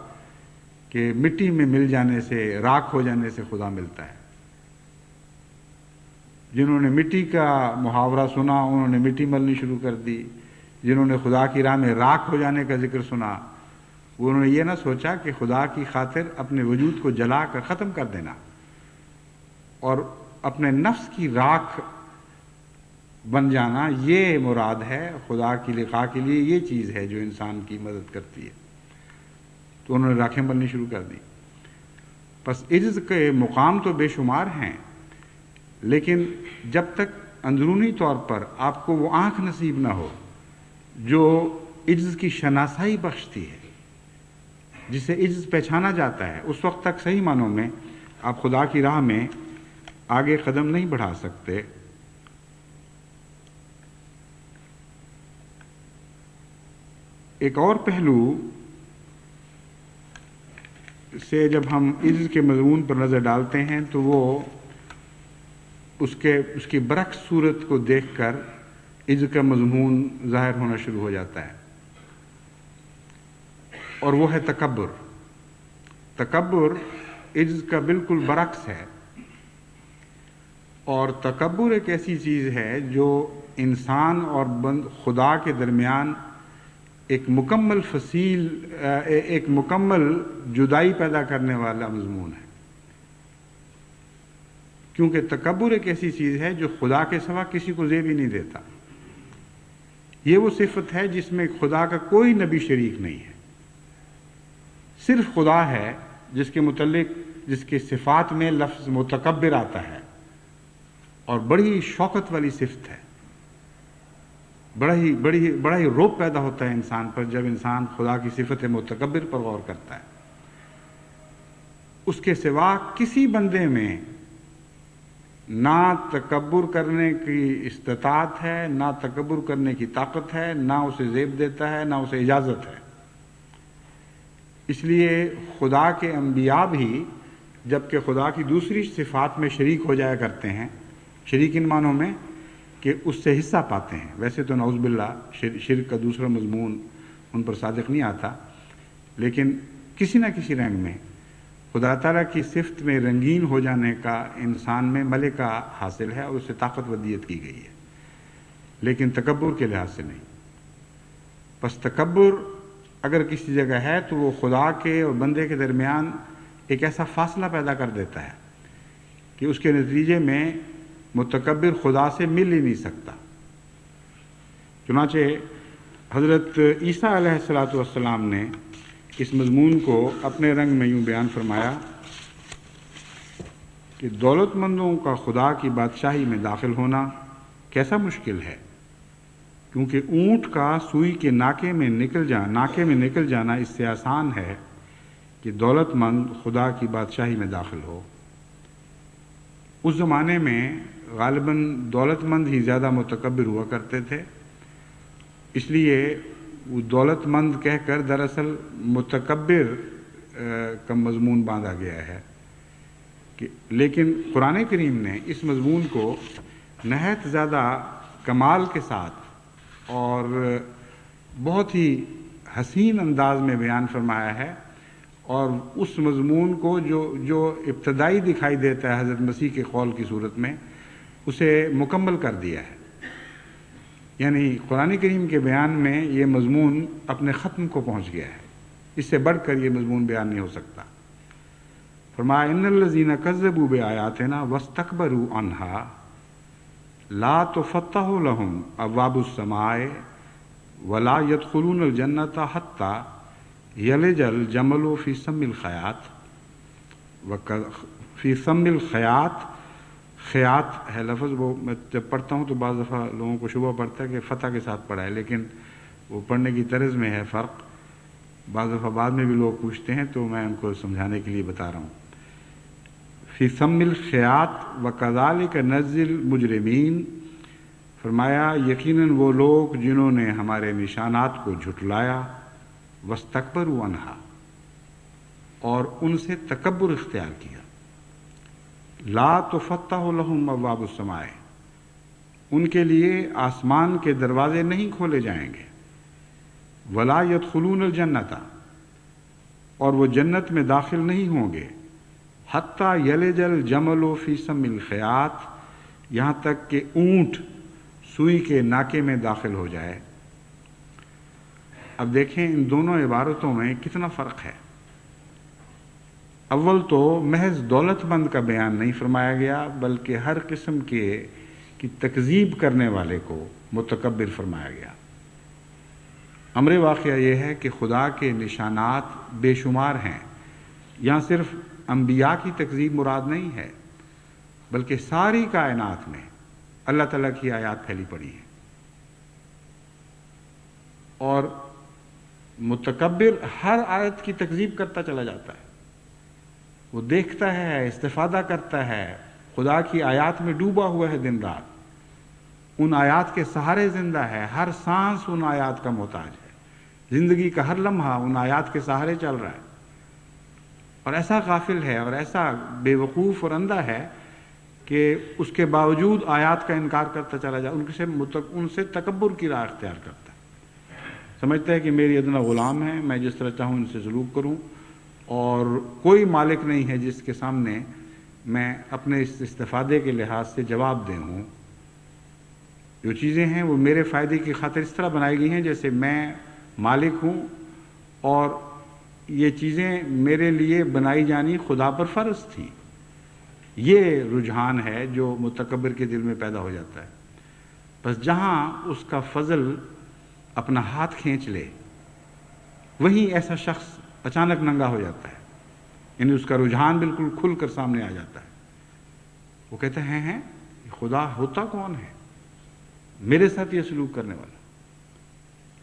کہ مٹی میں مل جانے سے، راکھ ہو جانے سے خدا ملتا ہے۔ جنہوں نے مٹی کا محاورہ سنا انہوں نے مٹی ملنی شروع کر دی، جنہوں نے خدا کی راہ میں راکھ ہو جانے کا ذکر سنا انہوں نے یہ نہ سوچا کہ خدا کی خاطر اپنے وجود کو جلا کر ختم کر دینا اور اپنے نفس کی راکھ بن جانا، یہ مراد ہے خدا کی لقاء کے لیے، یہ چیز ہے جو انسان کی مدد کرتی ہے۔ تو انہوں نے راکھیں بننی شروع کر دی۔ پس عجز کے مقام تو بے شمار ہیں، لیکن جب تک اندرونی طور پر آپ کو وہ آنکھ نصیب نہ ہو جو عجز کی شناسائی بخشتی ہے، جسے عجز پہچانا جاتا ہے، اس وقت تک صحیح معنوں میں آپ خدا کی راہ میں آگے قدم نہیں بڑھا سکتے۔ ایک اور پہلو سے جب ہم عجز کے مضمون پر نظر ڈالتے ہیں تو وہ اس کی برعکس صورت کو دیکھ کر عجز کا مضمون ظاہر ہونا شروع ہو جاتا ہے، اور وہ ہے تکبر۔ تکبر عجز کا بالکل برعکس ہے، اور تکبر ایک ایسی چیز ہے جو انسان اور خدا کے درمیان ایک مکمل جدائی پیدا کرنے والا مضمون ہے، کیونکہ تکبر ایک ایسی چیز ہے جو خدا کے سوا کسی کو زیب ہی نہیں دیتا۔ یہ وہ صفت ہے جس میں خدا کا کوئی نبی شریک نہیں ہے، صرف خدا ہے جس کے متعلق جس کے صفات میں لفظ متکبر آتا ہے، اور بڑی شوقت والی صفت ہے، بڑا ہی رعب پیدا ہوتا ہے انسان پر جب انسان خدا کی صفت متکبر پر غور کرتا ہے۔ اس کے سوا کسی بندے میں نہ تکبر کرنے کی استطاعت ہے، نہ تکبر کرنے کی طاقت ہے، نہ اسے زیب دیتا ہے، نہ اسے اجازت ہے۔ اس لیے خدا کے انبیاء بھی جبکہ خدا کی دوسری صفات میں شریک ہو جایا کرتے ہیں، شریک ان معنوں میں کہ اس سے حصہ پاتے ہیں، ویسے تو نعوذ باللہ شرک کا دوسرا مضمون ان پر صادق نہیں آتا، لیکن کسی نہ کسی رنگ میں خدا تعالیٰ کی صفت میں رنگین ہو جانے کا انسان میں ملکہ حاصل ہے اور اس سے طاقت ودیت کی گئی ہے، لیکن تکبر کے لحاظ سے نہیں۔ پس تکبر اگر کسی جگہ ہے تو وہ خدا کے اور بندے کے درمیان ایک ایسا فاصلہ پیدا کر دیتا ہے کہ اس کے نتیجے میں متکبر خدا سے مل ہی نہیں سکتا۔ چنانچہ حضرت عیسیٰ علیہ السلام نے اس مضمون کو اپنے رنگ میں یوں بیان فرمایا کہ دولت مندوں کا خدا کی بادشاہی میں داخل ہونا کیسا مشکل ہے، کیونکہ اونٹ کا سوئی کے ناکے میں نکل جانا اس سے آسان ہے کہ دولت مند خدا کی بادشاہی میں داخل ہو۔ اس زمانے میں غالباً دولت مند ہی زیادہ متکبر ہوا کرتے تھے، اس لیے وہ دولت مند کہہ کر دراصل متکبر کا مضمون باندھا گیا ہے لیکن قرآن کریم نے اس مضمون کو نہایت زیادہ کمال کے ساتھ اور بہت ہی حسین انداز میں بیان فرمایا ہے، اور اس مضمون کو جو ابتدائی دکھائی دیتا ہے حضرت مسیح کے قول کی صورت میں اسے مکمل کر دیا ہے۔ یعنی قرآن کریم کے بیان میں یہ مضمون اپنے ختم کو پہنچ گیا ہے، اس سے بڑھ کر یہ مضمون بیان نہیں ہو سکتا۔ فرمایا ان الذین کذبوا بآیاتنا واستکبروا عنہا لا تفتح لهم ابواب السماء ولا يدخلون الجنۃ حتى یلج الجمل فی سم الخیاط خیات ہے لفظ، وہ میں جب پڑھتا ہوں تو بعض دفعہ لوگوں کو شبہ پڑتا ہے کہ فتح کے ساتھ پڑھا ہے، لیکن وہ پڑھنے کی طرز میں ہے فرق، بعض دفعہ بعد میں بھی لوگ پوچھتے ہیں تو میں ان کو سمجھانے کے لیے بتا رہا ہوں۔ فی سم الخیات وکذالک نجزی المجرمین، فرمایا یقیناً وہ لوگ جنہوں نے ہمارے نشانات کو جھٹلایا، واستکبروا عنہا، اور ان سے تکبر اختیار کیا، لا تفتح لہم ابواب السماء، ان کے لیے آسمان کے دروازے نہیں کھولے جائیں گے، ولا يدخلون الجنت، اور وہ جنت میں داخل نہیں ہوں گے، حتی یلج الجمل فی سم الخیات، یہاں تک کہ اونٹ سوئی کے ناکے میں داخل ہو جائے۔ اب دیکھیں ان دونوں عبارتوں میں کتنا فرق ہے۔ اول تو محض دولت مند کا بیان نہیں فرمایا گیا، بلکہ ہر قسم کی تکذیب کرنے والے کو متکبر فرمایا گیا۔ امر واقعہ یہ ہے کہ خدا کے نشانات بے شمار ہیں، یہاں صرف انبیاء کی تکذیب مراد نہیں ہے، بلکہ ساری کائنات میں اللہ تعالیٰ کی آیات پھیلی پڑی ہیں، اور متکبر ہر آیت کی تکذیب کرتا چلا جاتا ہے، وہ دیکھتا ہے، استفادہ کرتا ہے، خدا کی آیات میں ڈوبا ہوا ہے دن رات، ان آیات کے سہارے زندہ ہے، ہر سانس ان آیات کا محتاج ہے، زندگی کا ہر لمحہ ان آیات کے سہارے چل رہا ہے، اور ایسا غافل ہے اور ایسا بے وقوف اور اندھا ہے کہ اس کے باوجود آیات کا انکار کرتا چلا جائے، ان سے تکبر کی راہ اختیار کرتا ہے، سمجھتا ہے کہ میری ادنا غلام ہے، میں جس طرح چاہوں ان سے سلوک کروں، اور کوئی مالک نہیں ہے جس کے سامنے میں اپنے اس استفادے کے لحاظ سے جواب دے ہوں۔ جو چیزیں ہیں وہ میرے فائدے کی خاطر اس طرح بنائی گئی ہیں جیسے میں مالک ہوں، اور یہ چیزیں میرے لیے بنائی جانی خدا پر فرض تھی۔ یہ رجحان ہے جو متکبر کے دل میں پیدا ہو جاتا ہے۔ بس جہاں اس کا فضل اپنا ہاتھ کھینچ لے، وہیں ایسا شخص اچانک ننگا ہو جاتا ہے، یعنی اس کا رجحان بالکل کھل کر سامنے آ جاتا ہے۔ وہ کہتے ہیں خدا ہوتا کون ہے میرے ساتھ یہ سلوک کرنے والا؟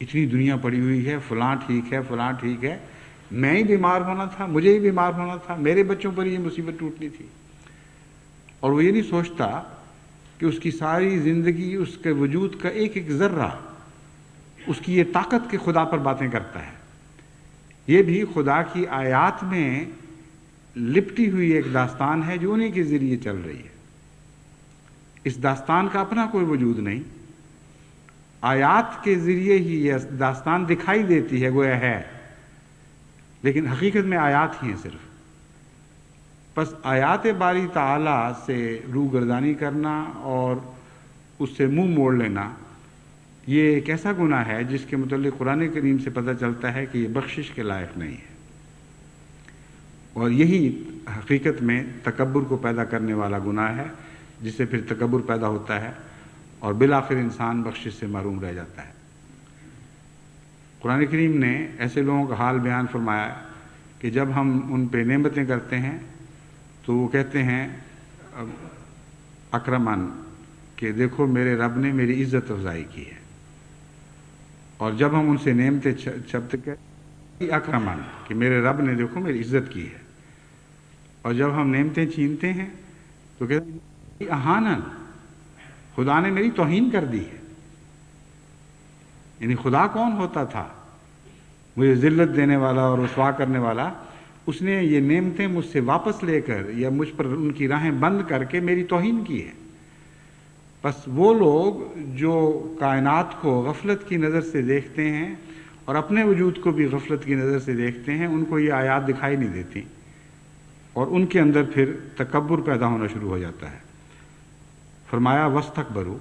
اتنی دنیا پڑی ہوئی ہے، فلاں ٹھیک ہے، فلاں ٹھیک ہے، میں ہی بیمار ہونا تھا، مجھے ہی بیمار ہونا تھا، میرے بچوں پر یہ مصیبت ٹوٹنی تھی۔ اور وہ یہ نہیں سوچتا کہ اس کی ساری زندگی، اس کے وجود کا ایک ایک ذرہ اس کی یہ طاقت کے خدا پر باتیں کرتا ہے۔ یہ بھی خدا کی آیات میں لپٹی ہوئی ایک داستان ہے جو انہی کے ذریعے چل رہی ہے۔ اس داستان کا اپنا کوئی وجود نہیں، آیات کے ذریعے ہی یہ داستان دکھائی دیتی ہے، گویا ہے، لیکن حقیقت میں آیات ہی ہیں صرف۔ بس آیات باری تعالیٰ سے روگردانی کرنا اور اس سے منہ موڑ لینا، یہ ایک ایسا گناہ ہے جس کے متعلق قرآن کریم سے پتہ چلتا ہے کہ یہ بخشش کے لائق نہیں ہے، اور یہی حقیقت میں تکبر کو پیدا کرنے والا گناہ ہے، جس سے پھر تکبر پیدا ہوتا ہے اور بالآخر انسان بخشش سے محروم رہ جاتا ہے۔ قرآن کریم نے ایسے لوگوں کا حال بیان فرمایا کہ جب ہم ان پہ نعمتیں کرتے ہیں تو وہ کہتے ہیں اکرمن، کہ دیکھو میرے رب نے میری عزت افزائی کی ہے، اور جب ہم ان سے نعمتیں شبد کہتے اکرمن، کہ میرے رب نے دیکھو میری عزت کی ہے، اور جب ہم نعمتیں چھینتے ہیں تو کہتے ہیں اہانن، خدا نے میری توہین کر دی ہے۔ یعنی خدا کون ہوتا تھا مجھے ذلت دینے والا اور رسوا کرنے والا؟ اس نے یہ نعمتیں مجھ سے واپس لے کر یا مجھ پر ان کی راہیں بند کر کے میری توہین کی ہے۔ بس وہ لوگ جو کائنات کو غفلت کی نظر سے دیکھتے ہیں اور اپنے وجود کو بھی غفلت کی نظر سے دیکھتے ہیں، ان کو یہ آیات دکھائی نہیں دیتی، اور ان کے اندر پھر تکبر پیدا ہونا شروع ہو جاتا ہے۔ فرمایا واستکبروا،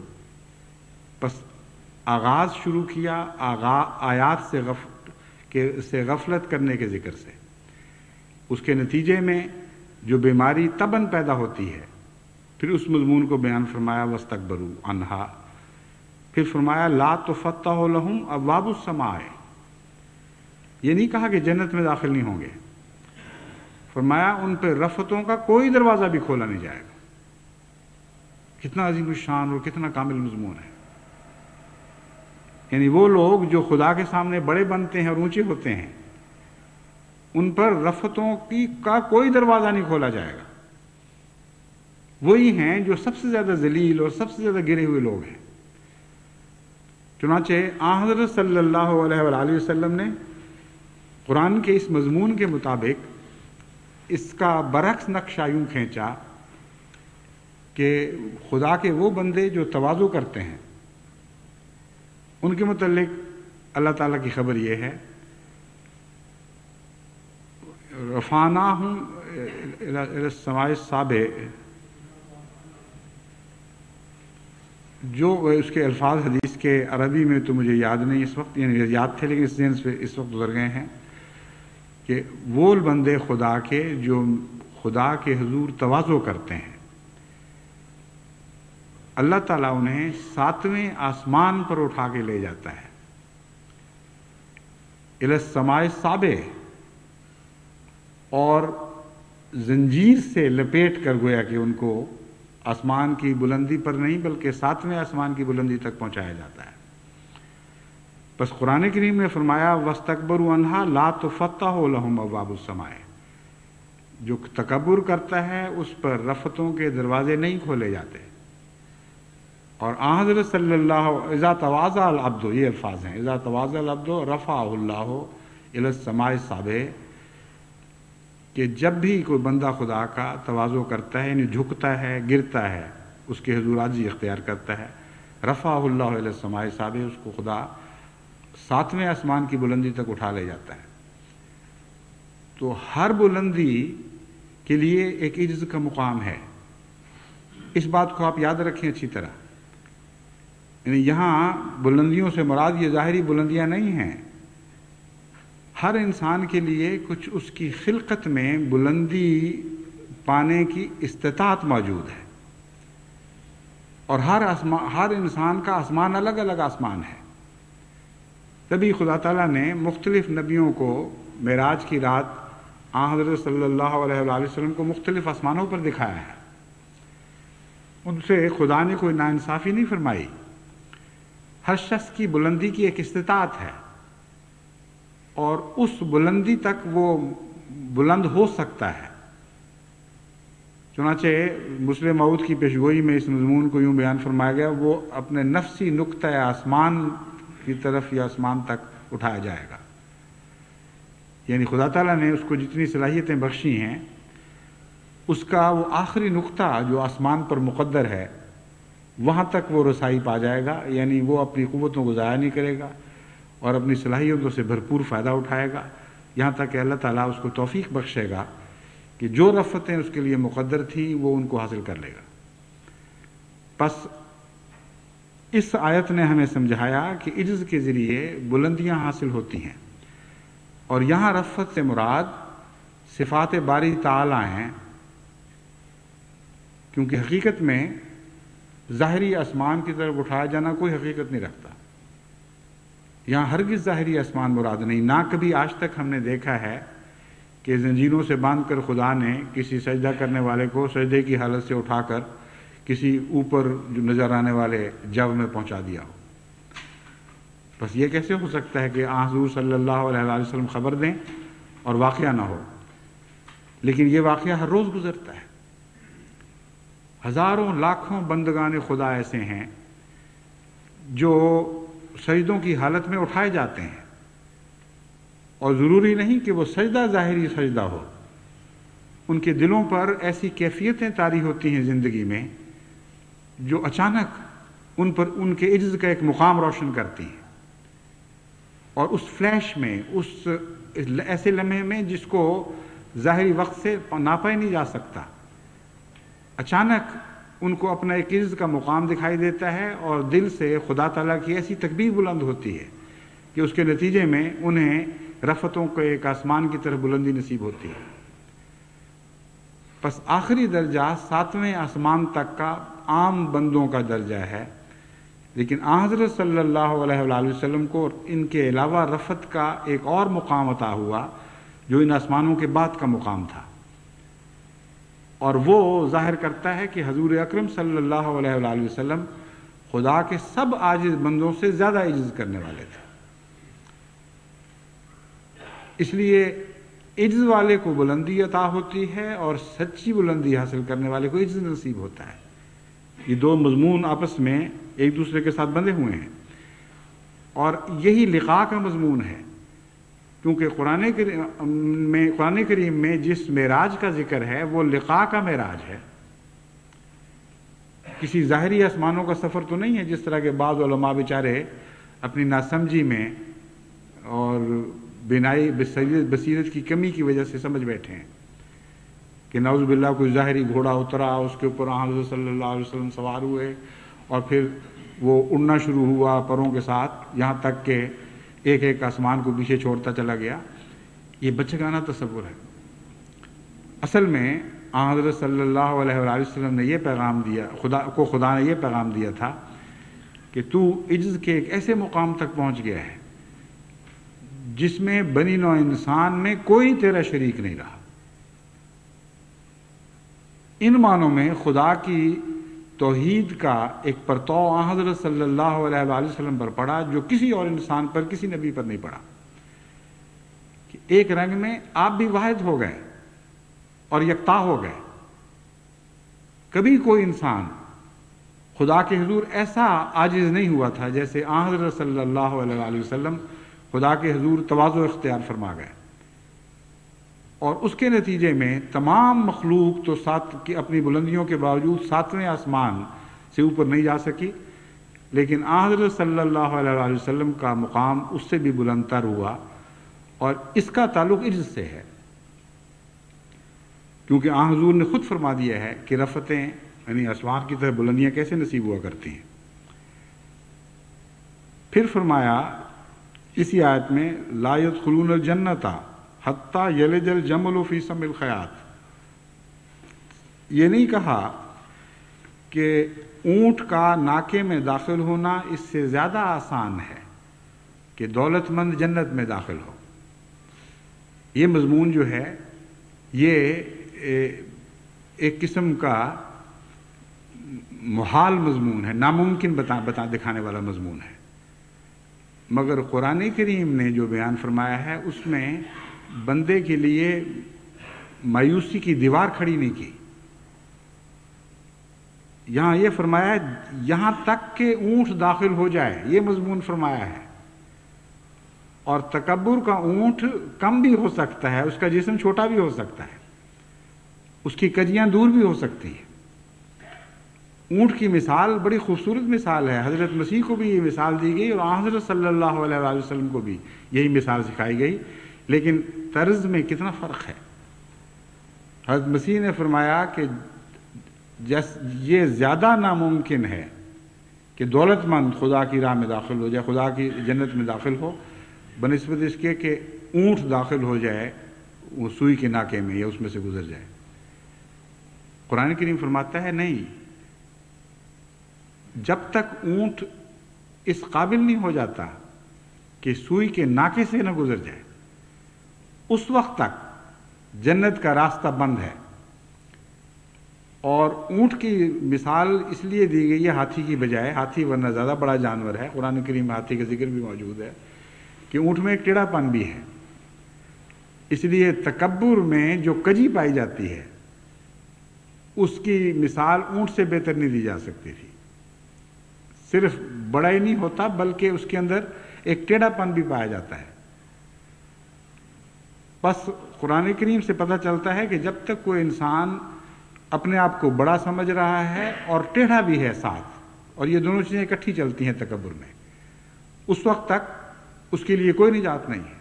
بس آغاز شروع کیا آیات سے غفلت کرنے کے ذکر سے، اس کے نتیجے میں جو بیماری طبعاً پیدا ہوتی ہے، پھر اس مضمون کو بیان فرمایا واستکبروا عنہا، پھر فرمایا لا تفتح لہم ابواب السماء، یہ نہیں کہا کہ جنت میں داخل نہیں ہوں گے، فرمایا ان پہ رفتوں کا کوئی دروازہ بھی کھولا نہیں جائے گا، کتنا عظیم الشان اور کتنا کامل مضمون ہے. یعنی وہ لوگ جو خدا کے سامنے بڑے بنتے ہیں اور اونچے ہوتے ہیں، ان پر رفتوں کا کوئی دروازہ نہیں کھولا جائے گا. وہی ہیں جو سب سے زیادہ ذلیل اور سب سے زیادہ گرے ہوئے لوگ ہیں. چنانچہ آن حضرت صلی اللہ علیہ وآلہ وسلم نے قرآن کے اس مضمون کے مطابق اس کا برعکس نقشہ یوں کھینچا کہ خدا کے وہ بندے جو تواضع کرتے ہیں ان کے متعلق اللہ تعالیٰ کی خبر یہ ہے، رفعناہم الی السماء السابع، جو اس کے الفاظ حدیث کے عربی میں تو مجھے یاد نہیں اس وقت، یعنی یاد تھے لیکن اس ذہن سے اس وقت گزر گئے ہیں، کہ وہ بندے خدا کے جو خدا کے حضور تواضع کرتے ہیں، اللہ تعالیٰ انہیں 7ویں آسمان پر اٹھا کے لے جاتا ہے. الی السماء السابع، اور زنجیر سے لپیٹ کر گویا کہ ان کو آسمان کی بلندی پر نہیں بلکہ 7ویں آسمان کی بلندی تک پہنچایا جاتا ہے. بس قرآن کریم نے فرمایا وَاسْتَكْبَرُوا عَنْهَا لَا تُفَتَّحُ لَهُمْ أَبْوَابُ السَّمَاءِ، جو تکبر کرتا ہے اس پر رفتوں کے دروازے نہیں کھولے جاتے. اور آن حضرت صلی اللہ اذا تواضع العبد، یہ الفاظ ہیں، اذا تواضع العبد رفعہ اللہ الی السماء السابع، کہ جب بھی کوئی بندہ خدا کا تواضع کرتا ہے، یعنی جھکتا ہے، گرتا ہے، اس کے حضور عاجزی اختیار کرتا ہے، رفعہ اللہ الی السماء السابع، اس کو خدا 7ویں آسمان کی بلندی تک اٹھا لے جاتا ہے. تو ہر بلندی کے لیے ایک عجز کا مقام ہے. اس بات کو آپ یاد رکھیں اچھی طرح. یعنی یہاں بلندیوں سے مراد یہ ظاہری بلندیاں نہیں ہیں. ہر انسان کے لیے کچھ اس کی خلقت میں بلندی پانے کی استطاعت موجود ہے، اور ہر انسان کا آسمان الگ الگ آسمان ہے. تبھی خدا تعالیٰ نے مختلف نبیوں کو معراج کی رات آن حضرت صلی اللہ علیہ وآلہ وسلم کو مختلف آسمانوں پر دکھایا ہے. ان سے خدا نے کوئی ناانصافی نہیں فرمائی. ہر شخص کی بلندی کی ایک استطاعت ہے، اور اس بلندی تک وہ بلند ہو سکتا ہے. چنانچہ مسلم موعود کی پیشگوئی میں اس مضمون کو یوں بیان فرمایا گیا، وہ اپنے نفسی نقطہ آسمان کی طرف یا آسمان تک اٹھایا جائے گا. یعنی خدا تعالیٰ نے اس کو جتنی صلاحیتیں بخشی ہیں، اس کا وہ آخری نقطہ جو آسمان پر مقدر ہے وہاں تک وہ رسائی پا جائے گا. یعنی وہ اپنی قوتوں کو ضائع نہیں کرے گا اور اپنی صلاحیتوں سے بھرپور فائدہ اٹھائے گا، یہاں تک کہ اللہ تعالیٰ اس کو توفیق بخشے گا کہ جو رفتیں اس کے لیے مقدر تھیں وہ ان کو حاصل کر لے گا. بس اس آیت نے ہمیں سمجھایا کہ عجز کے ذریعے بلندیاں حاصل ہوتی ہیں، اور یہاں رفت سے مراد صفات باری تعالیٰ ہیں، کیونکہ حقیقت میں ظاہری آسمان کی طرف اٹھایا جانا کوئی حقیقت نہیں رکھتا. یہاں ہرگز ظاہری آسمان مراد نہیں. نہ کبھی آج تک ہم نے دیکھا ہے کہ زنجیروں سے باندھ کر خدا نے کسی سجدہ کرنے والے کو سجدے کی حالت سے اٹھا کر کسی اوپر جو نظر آنے والے جو میں پہنچا دیا ہو. بس یہ کیسے ہو سکتا ہے کہ حضور صلی اللہ علیہ وسلم خبر دیں اور واقعہ نہ ہو؟ لیکن یہ واقعہ ہر روز گزرتا ہے. ہزاروں لاکھوں بندگان خدا ایسے ہیں جو سجدوں کی حالت میں اٹھائے جاتے ہیں، اور ضروری نہیں کہ وہ سجدہ ظاہری سجدہ ہو. ان کے دلوں پر ایسی کیفیتیں طاری ہوتی ہیں زندگی میں جو اچانک ان پر ان کے عجز کا ایک مقام روشن کرتی ہیں، اور اس فلیش میں، اس ایسے لمحے میں جس کو ظاہری وقت سے ناپا ہی نہیں جا سکتا، اچانک ان کو اپنا ایک عزت کا مقام دکھائی دیتا ہے، اور دل سے خدا تعالیٰ کی ایسی تکبیر بلند ہوتی ہے کہ اس کے نتیجے میں انہیں رفتوں کو ایک آسمان کی طرف بلندی نصیب ہوتی ہے. بس آخری درجہ 7ویں آسمان تک کا عام بندوں کا درجہ ہے، لیکن حضرت صلی اللہ علیہ وآلہ وسلم کو ان کے علاوہ رفت کا ایک اور مقام عطا ہوا جو ان آسمانوں کے بعد کا مقام تھا. اور وہ ظاہر کرتا ہے کہ حضور اکرم صلی اللہ علیہ وآلہ وسلم خدا کے سب عاجز بندوں سے زیادہ عجز کرنے والے تھے. اس لیے عجز والے کو بلندی عطا ہوتی ہے اور سچی بلندی حاصل کرنے والے کو عجز نصیب ہوتا ہے. یہ دو مضمون آپس میں ایک دوسرے کے ساتھ بندھے ہوئے ہیں اور یہی لقاء کا مضمون ہے، کیونکہ قرآن کریم میں جس معراج کا ذکر ہے وہ لقاء کا معراج ہے. کسی ظاہری آسمانوں کا سفر تو نہیں ہے جس طرح کے بعض علماء بیچارے اپنی ناسمجھی میں اور بینائی بصیرت کی کمی کی وجہ سے سمجھ بیٹھے ہیں کہ نعوذ باللہ کوئی ظاہری گھوڑا اترا، اس کے اوپر حضرت صلی اللہ علیہ وسلم سوار ہوئے اور پھر وہ اڑنا شروع ہوا پروں کے ساتھ، یہاں تک کہ ایک ایک آسمان کو پیچھے چھوڑتا چلا گیا. یہ بچگانہ تصور ہے. اصل میں حضرت صلی اللہ علیہ وآلہ وسلم نے یہ پیغام دیا، خدا نے یہ پیغام دیا تھا کہ تو عجز کے ایک ایسے مقام تک پہنچ گیا ہے جس میں بنی نوع انسان میں کوئی تیرا شریک نہیں رہا. ان معنوں میں خدا کی توحید کا ایک پرتو حضرت صلی اللہ علیہ وآلہ وسلم پر پڑا جو کسی اور انسان پر، کسی نبی پر نہیں پڑا، کہ ایک رنگ میں آپ بھی واحد ہو گئے اور یکتا ہو گئے. کبھی کوئی انسان خدا کے حضور ایسا عاجز نہیں ہوا تھا جیسے حضرت صلی اللہ علیہ وآلہ وسلم خدا کے حضور تواضع اختیار فرما گئے، اور اس کے نتیجے میں تمام مخلوق تو اپنی بلندیوں کے باوجود 7ویں آسمان سے اوپر نہیں جا سکی، لیکن حضرت صلی اللہ علیہ وآلہ وسلم کا مقام اس سے بھی بلند تر ہوا، اور اس کا تعلق عجز سے ہے، کیونکہ حضور نے خود فرما دیا ہے کہ رفتیں یعنی آسمان کی طرح بلندیاں کیسے نصیب ہوا کرتی ہیں. پھر فرمایا اسی آیت میں لا يدخلون الجنۃ حتی یلج الجمل فی سم الخیاط. یہ نہیں کہا کہ اونٹ کا ناکے میں داخل ہونا اس سے زیادہ آسان ہے کہ دولت مند جنت میں داخل ہو. یہ مضمون جو ہے یہ ایک قسم کا محال مضمون ہے، ناممکن دکھانے والا مضمون ہے. مگر قرآن کریم نے جو بیان فرمایا ہے اس میں بندے کے لیے مایوسی کی دیوار کھڑی نہیں کی. یہاں یہ فرمایا ہے یہاں تک کہ اونٹ داخل ہو جائے، یہ مضمون فرمایا ہے. اور تکبر کا اونٹ کم بھی ہو سکتا ہے، اس کا جسم چھوٹا بھی ہو سکتا ہے، اس کی کجیاں دور بھی ہو سکتی ہیں. اونٹ کی مثال بڑی خوبصورت مثال ہے. حضرت مسیح کو بھی یہ مثال دی گئی اور حضرت صلی اللہ علیہ وآلہ وسلم کو بھی یہی مثال سکھائی گئی، لیکن طرز میں کتنا فرق ہے. حضرت مسیح نے فرمایا کہ یہ زیادہ ناممکن ہے کہ دولت مند خدا کی راہ میں داخل ہو جائے، خدا کی جنت میں داخل ہو، بنسبت اس کے کہ اونٹ داخل ہو جائے وہ سوئی کے ناکے میں یا اس میں سے گزر جائے. قرآن کریم فرماتا ہے نہیں، جب تک اونٹ اس قابل نہیں ہو جاتا کہ سوئی کے ناکے سے نہ گزر جائے اس وقت تک جنت کا راستہ بند ہے. اور اونٹ کی مثال اس لیے دی گئی ہے ہاتھی کی بجائے، ہاتھی ورنہ زیادہ بڑا جانور ہے، قرآن کریم میں ہاتھی کا ذکر بھی موجود ہے، کہ اونٹ میں ایک ٹیڑھا پن بھی ہے. اس لیے تکبر میں جو کجی پائی جاتی ہے اس کی مثال اونٹ سے بہتر نہیں دی جا سکتی تھی. صرف بڑا ہی نہیں ہوتا بلکہ اس کے اندر ایک ٹیڑھا پن بھی پایا جاتا ہے. بس قرآن کریم سے پتہ چلتا ہے کہ جب تک کوئی انسان اپنے آپ کو بڑا سمجھ رہا ہے اور ٹیڑھا بھی ہے ساتھ، اور یہ دونوں چیزیں اکٹھی چلتی ہیں تکبر میں، اس وقت تک اس کے لیے کوئی نجات نہیں ہے.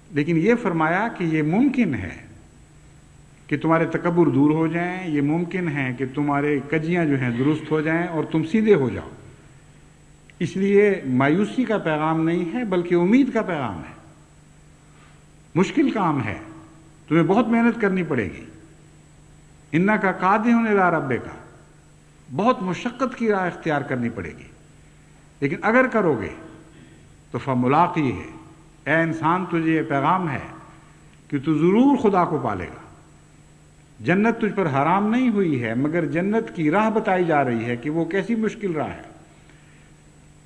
لیکن یہ فرمایا کہ یہ ممکن ہے کہ تمہارے تکبر دور ہو جائیں، یہ ممکن ہے کہ تمہارے کجیاں جو ہیں درست ہو جائیں اور تم سیدھے ہو جاؤ. اس لیے مایوسی کا پیغام نہیں ہے بلکہ امید کا پیغام ہے. مشکل کام ہے، تمہیں بہت محنت کرنی پڑے گی. انکا قادح الی ربک، بہت مشقت کی راہ اختیار کرنی پڑے گی، لیکن اگر کرو گے تو فملاقی ہے. اے انسان تجھے یہ پیغام ہے کہ تو ضرور خدا کو پالے گا. جنت تجھ پر حرام نہیں ہوئی ہے، مگر جنت کی راہ بتائی جا رہی ہے کہ وہ کیسی مشکل راہ ہے۔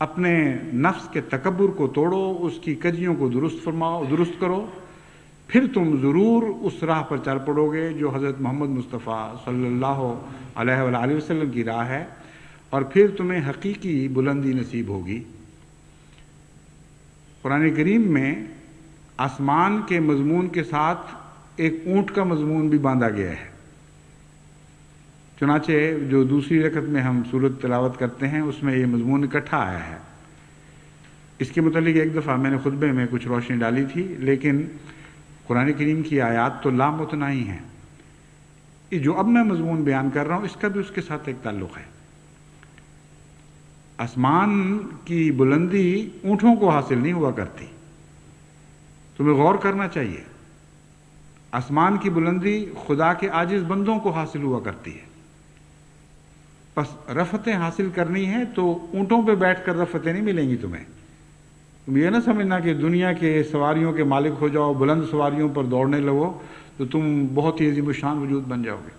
اپنے نفس کے تکبر کو توڑو، اس کی کجیوں کو درست کرو، پھر تم ضرور اس راہ پر چل پڑو گے جو حضرت محمد مصطفیٰ صلی اللہ علیہ وآلہ وسلم کی راہ ہے، اور پھر تمہیں حقیقی بلندی نصیب ہوگی۔ قرآن کریم میں آسمان کے مضمون کے ساتھ ایک اونٹ کا مضمون بھی باندھا گیا ہے۔ چنانچہ جو دوسری رکعت میں ہم سورت تلاوت کرتے ہیں اس میں یہ مضمون اکٹھا آیا ہے۔ اس کے متعلق ایک دفعہ میں نے خطبے میں کچھ روشنی ڈالی تھی، لیکن قرآن کریم کی آیات تو لامتناہی ہیں۔ یہ جو اب میں مضمون بیان کر رہا ہوں اس کا بھی اس کے ساتھ ایک تعلق ہے۔ آسمان کی بلندی اونٹوں کو حاصل نہیں ہوا کرتی، تمہیں غور کرنا چاہیے۔ آسمان کی بلندی خدا کے عاجز بندوں کو حاصل ہوا کرتی ہے۔ بس رفتیں حاصل کرنی ہے تو اونٹوں پہ بیٹھ کر رفتیں نہیں ملیں گی تمہیں۔ تم یہ نہ سمجھنا کہ دنیا کے سواریوں کے مالک ہو جاؤ، بلند سواریوں پر دوڑنے لگو تو تم بہت ہی عظیم الشان وجود بن جاؤ گے،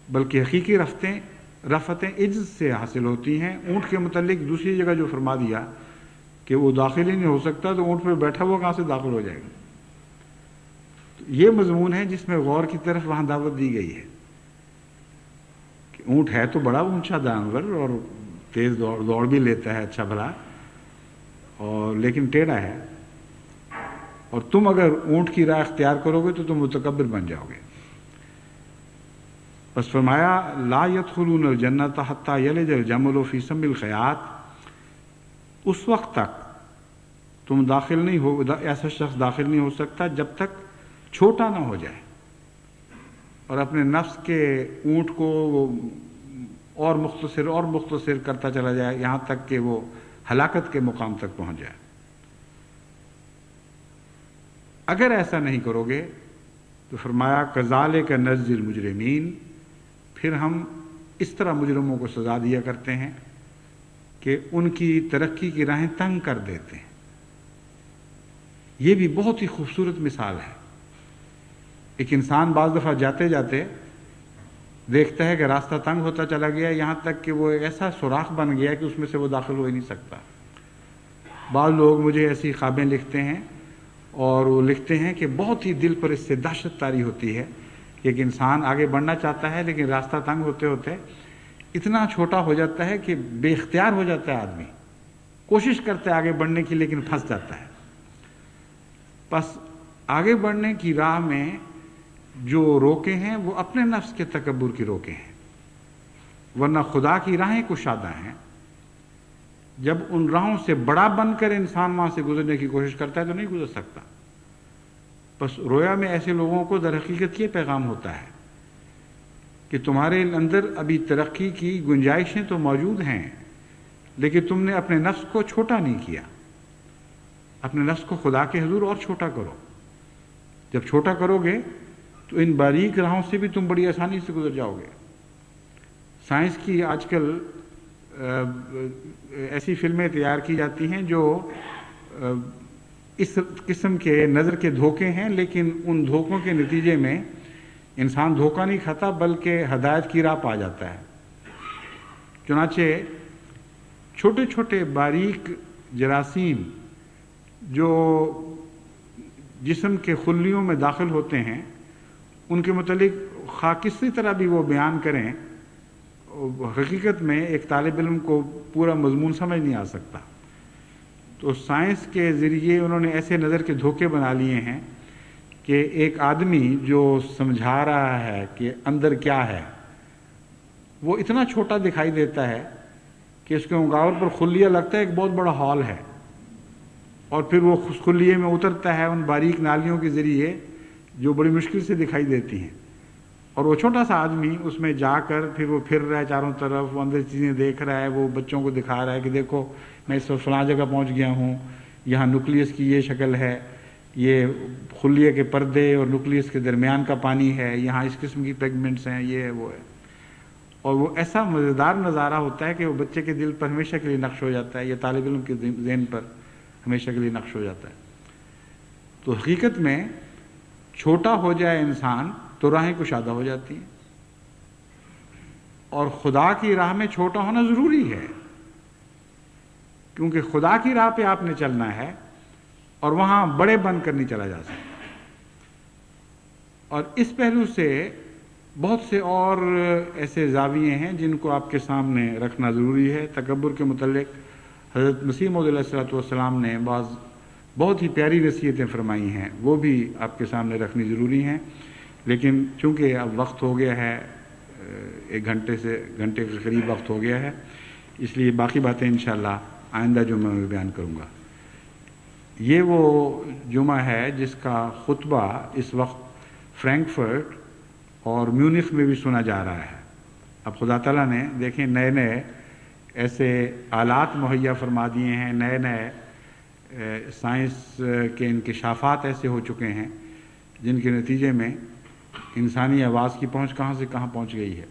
بلکہ حقیقی رفتیں عجز سے حاصل ہوتی ہیں۔ اونٹ کے متعلق دوسری جگہ جو فرما دیا کہ وہ داخل ہی نہیں ہو سکتا، تو اونٹ پہ بیٹھا ہوا کہاں سے داخل ہو جائے گا؟ یہ مضمون ہے جس میں غور کی طرف وہاں دعوت دی گئی ہے کہ اونٹ ہے تو بڑا اونچا جانور اور تیز دوڑ بھی لیتا ہے اچھا بھلا، اور لیکن ٹیڑھا ہے، اور تم اگر اونٹ کی راہ اختیار کرو گے تو تم متکبر بن جاؤ گے۔ بس فرمایا لا يدخلون الجنت حتى يلج الجمل في سم الخياط، اس وقت تک تم داخل نہیں ہو، ایسا شخص داخل نہیں ہو سکتا جب تک چھوٹا نہ ہو جائے اور اپنے نفس کے اونٹ کو اور مختصر کرتا چلا جائے یہاں تک کہ وہ ہلاکت کے مقام تک پہنچ جائے۔ اگر ایسا نہیں کرو گے تو فرمایا کذالک نجزی المجرمین، پھر ہم اس طرح مجرموں کو سزا دیا کرتے ہیں کہ ان کی ترقی کی راہیں تنگ کر دیتے ہیں۔ یہ بھی بہت ہی خوبصورت مثال ہے۔ ایک انسان بعض دفعہ جاتے جاتے دیکھتا ہے کہ راستہ تنگ ہوتا چلا گیا، یہاں تک کہ وہ ایک ایسا سوراخ بن گیا کہ اس میں سے وہ داخل ہو ہی نہیں سکتا۔ بعض لوگ مجھے ایسی خوابیں لکھتے ہیں اور وہ لکھتے ہیں کہ بہت ہی دل پر اس سے دہشت طاری ہوتی ہے کہ ایک انسان آگے بڑھنا چاہتا ہے لیکن راستہ تنگ ہوتے ہوتے اتنا چھوٹا ہو جاتا ہے کہ بے اختیار ہو جاتا ہے آدمی، کوشش کرتا ہے آگے بڑھنے کی لیکن پھنس جاتا ہے۔ بس آگے بڑھنے کی راہ میں جو روکے ہیں وہ اپنے نفس کے تکبر کی روکے ہیں، ورنہ خدا کی راہیں کشادہ ہیں۔ جب ان راہوں سے بڑا بن کر انسان وہاں سے گزرنے کی کوشش کرتا ہے تو نہیں گزر سکتا۔ بس رویا میں ایسے لوگوں کو در حقیقت یہ پیغام ہوتا ہے کہ تمہارے اندر ابھی ترقی کی گنجائشیں تو موجود ہیں، لیکن تم نے اپنے نفس کو چھوٹا نہیں کیا۔ اپنے نفس کو خدا کے حضور اور چھوٹا کرو۔ جب چھوٹا کرو گے تو ان باریک راہوں سے بھی تم بڑی آسانی سے گزر جاؤ گے۔ سائنس کی آج کل ایسی فلمیں تیار کی جاتی ہیں جو اس قسم کے نظر کے دھوکے ہیں، لیکن ان دھوکوں کے نتیجے میں انسان دھوکہ نہیں کھاتا بلکہ ہدایت کی راہ پا جاتا ہے۔ چنانچہ چھوٹے چھوٹے باریک جراثیم جو جسم کے خلیوں میں داخل ہوتے ہیں ان کے متعلق خواہ کسی طرح بھی وہ بیان کریں، حقیقت میں ایک طالب علم کو پورا مضمون سمجھ نہیں آ سکتا۔ تو سائنس کے ذریعے انہوں نے ایسے نظر کے دھوکے بنا لیے ہیں کہ ایک آدمی جو سمجھا رہا ہے کہ اندر کیا ہے وہ اتنا چھوٹا دکھائی دیتا ہے کہ اس کے مقابل پر خلیہ لگتا ہے ایک بہت بڑا ہال ہے، اور پھر وہ خلیے میں اترتا ہے ان باریک نالیوں کے ذریعے جو بڑی مشکل سے دکھائی دیتی ہیں، اور وہ چھوٹا سا آدمی اس میں جا کر پھر وہ پھر رہا ہے چاروں طرف، وہ اندر چیزیں دیکھ رہا ہے، وہ بچوں کو دکھا رہا ہے کہ دیکھو میں اس وقت فلاں جگہ پہنچ گیا ہوں، یہاں نیوکلیس کی یہ شکل ہے، یہ خلیے کے پردے اور نیوکلیس کے درمیان کا پانی ہے، یہاں اس قسم کی پیگمنٹس ہیں، یہ ہے وہ ہے۔ اور وہ ایسا مزیدار نظارہ ہوتا ہے کہ وہ بچے کے دل پر ہمیشہ کے لیے نقش ہو جاتا ہے، یا طالب علم کے ذہن پر ہمیشہ کے لیے نقش ہو جاتا ہے۔ تو حقیقت میں چھوٹا ہو جائے انسان تو راہیں کشادہ ہو جاتی ہیں. اور خدا کی راہ میں چھوٹا ہونا ضروری ہے، کیونکہ خدا کی راہ پہ آپ نے چلنا ہے اور وہاں بڑے بن کر نہیں چلا جا سکتا. اور اس پہلو سے بہت سے اور ایسے زاویے ہیں جن کو آپ کے سامنے رکھنا ضروری ہے. تکبر کے متعلق حضرت مسیح موعود علیہ السلام نے بہت ہی پیاری نصیحتیں فرمائی ہیں، وہ بھی آپ کے سامنے رکھنی ضروری ہیں. لیکن چونکہ اب وقت ہو گیا ہے، 1 گھنٹے کے قریب وقت ہو گیا ہے، اس لیے باقی باتیں انشاءاللہ آئندہ جمعہ میں بیان کروں گا. یہ وہ جمعہ ہے جس کا خطبہ اس وقت فرینکفرٹ اور میونخ میں بھی سنا جا رہا ہے. اب خدا تعالیٰ نے دیکھیں نئے ایسے آلات مہیا فرما دیے ہیں، نئے سائنس کے انکشافات ایسے ہو چکے ہیں جن کے نتیجے میں انسانی آواز کی پہنچ کہاں سے کہاں پہنچ گئی ہے.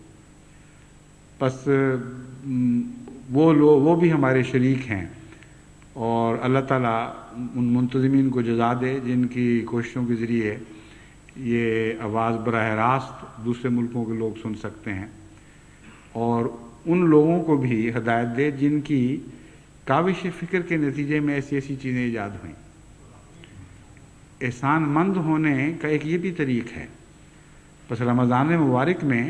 بس وہ بھی ہمارے شریک ہیں، اور اللہ تعالیٰ ان منتظمین کو جزا دے جن کی کوششوں کے ذریعے یہ آواز براہ راست دوسرے ملکوں کے لوگ سن سکتے ہیں، اور ان لوگوں کو بھی ہدایت دے جن کی کاوش فکر کے نتیجے میں ایسی چیزیں ایجاد ہوئیں. احسان مند ہونے کا ایک یہ بھی طریق ہے. بس رمضان مبارک میں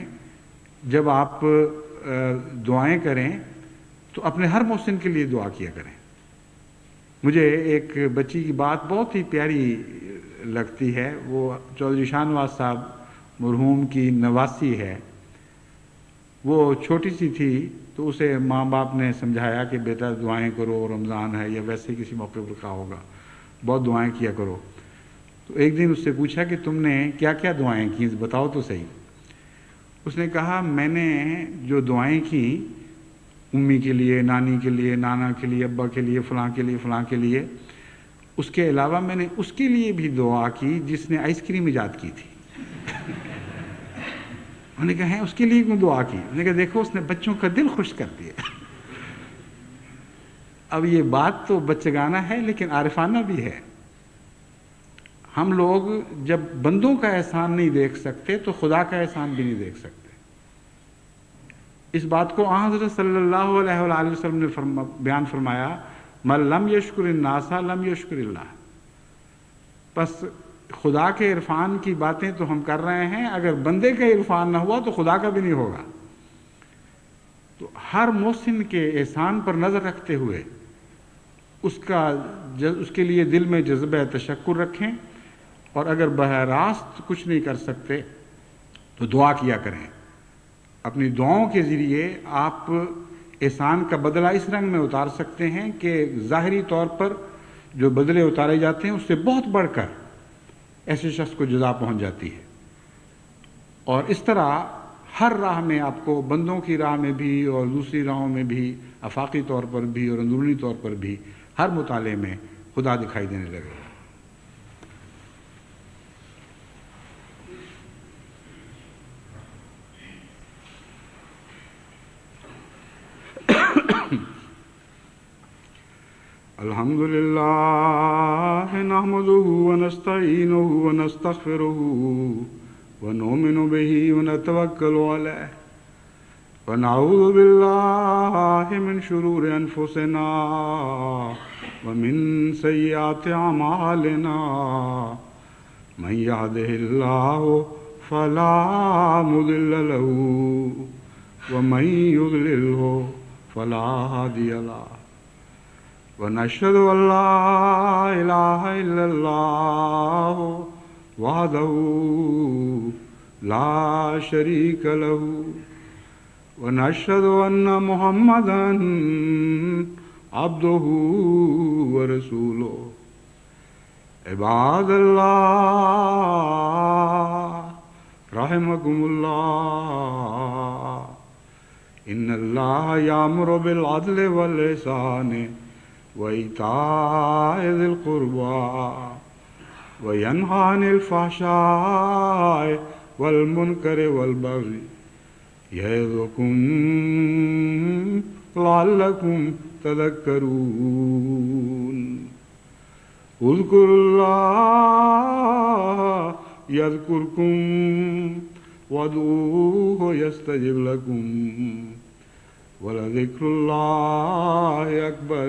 جب آپ دعائیں کریں تو اپنے ہر محسن کے لیے دعا کیا کریں. مجھے ایک بچی کی بات بہت ہی پیاری لگتی ہے. وہ چودھری شاہ نواز صاحب مرحوم کی نواسی ہے. وہ چھوٹی سی تھی تو اسے ماں باپ نے سمجھایا کہ بیٹا دعائیں کرو، رمضان ہے یا ویسے کسی موقع پر کہا ہوگا، بہت دعائیں کیا کرو. تو ایک دن اس سے پوچھا کہ تم نے کیا کیا دعائیں کیں، بتاؤ تو صحیح. اس نے کہا میں نے جو دعائیں کیں امی کے لیے، نانی کے لیے، نانا کے لیے، ابا کے لیے، فلاں کے لیے، فلاں کے لیے، اس کے علاوہ میں نے اس کے لیے بھی دعا کی جس نے آئس کریم ایجاد کی تھی. انہوں نے کہا ہے اس کے لیے کیوں دعا کی؟ انہوں نے کہا دیکھو اس نے بچوں کا دل خوش کر دیا. اب یہ بات تو بچگانہ ہے لیکن عارفانہ بھی ہے. ہم لوگ جب بندوں کا احسان نہیں دیکھ سکتے تو خدا کا احسان بھی نہیں دیکھ سکتے. اس بات کو حضرت صلی اللہ علیہ وآلہ وسلم نے بیان فرمایا، من لم یشکر الناس لم یشکر اللہ. پس خدا کے عرفان کی باتیں تو ہم کر رہے ہیں، اگر بندے کا عرفان نہ ہوا تو خدا کا بھی نہیں ہوگا. تو ہر محسن کے احسان پر نظر رکھتے ہوئے اس کے لیے دل میں جذبہ تشکر رکھیں، اور اگر براہ راست کچھ نہیں کر سکتے تو دعا کیا کریں. اپنی دعاؤں کے ذریعے آپ احسان کا بدلہ اس رنگ میں اتار سکتے ہیں کہ ظاہری طور پر جو بدلے اتارے جاتے ہیں اس سے بہت بڑھ کر ایسے شخص کو جزا پہنچ جاتی ہے. اور اس طرح ہر راہ میں آپ کو، بندوں کی راہ میں بھی اور دوسری راہوں میں بھی، آفاقی طور پر بھی اور اندرونی طور پر بھی، ہر مطالعے میں خدا دکھائی دینے لگے. الحمد للہ نحمده ونستعینه ونستغفره ونؤمن به ونتوکل علیہ ونعوذ باللہ من شرور انفسنا ومن سیئات اعمالنا من يهده اللہ فلا مضل له ومن يضلله فلا هادی له ونشهد أن لا إله إلا الله وحده لا شريك له ونشهد أن محمدا عبده ورسوله. عباد الله رحمكم الله، إن الله يأمر بالعدل والإحسان وإيتاء ذي القربى وينهى عن الفحشاء والمنكر والبغي يعظكم لعلكم تذكرون. اذكروا الله يذكركم وادعوه يستجب لكم ولذكر الله أكبر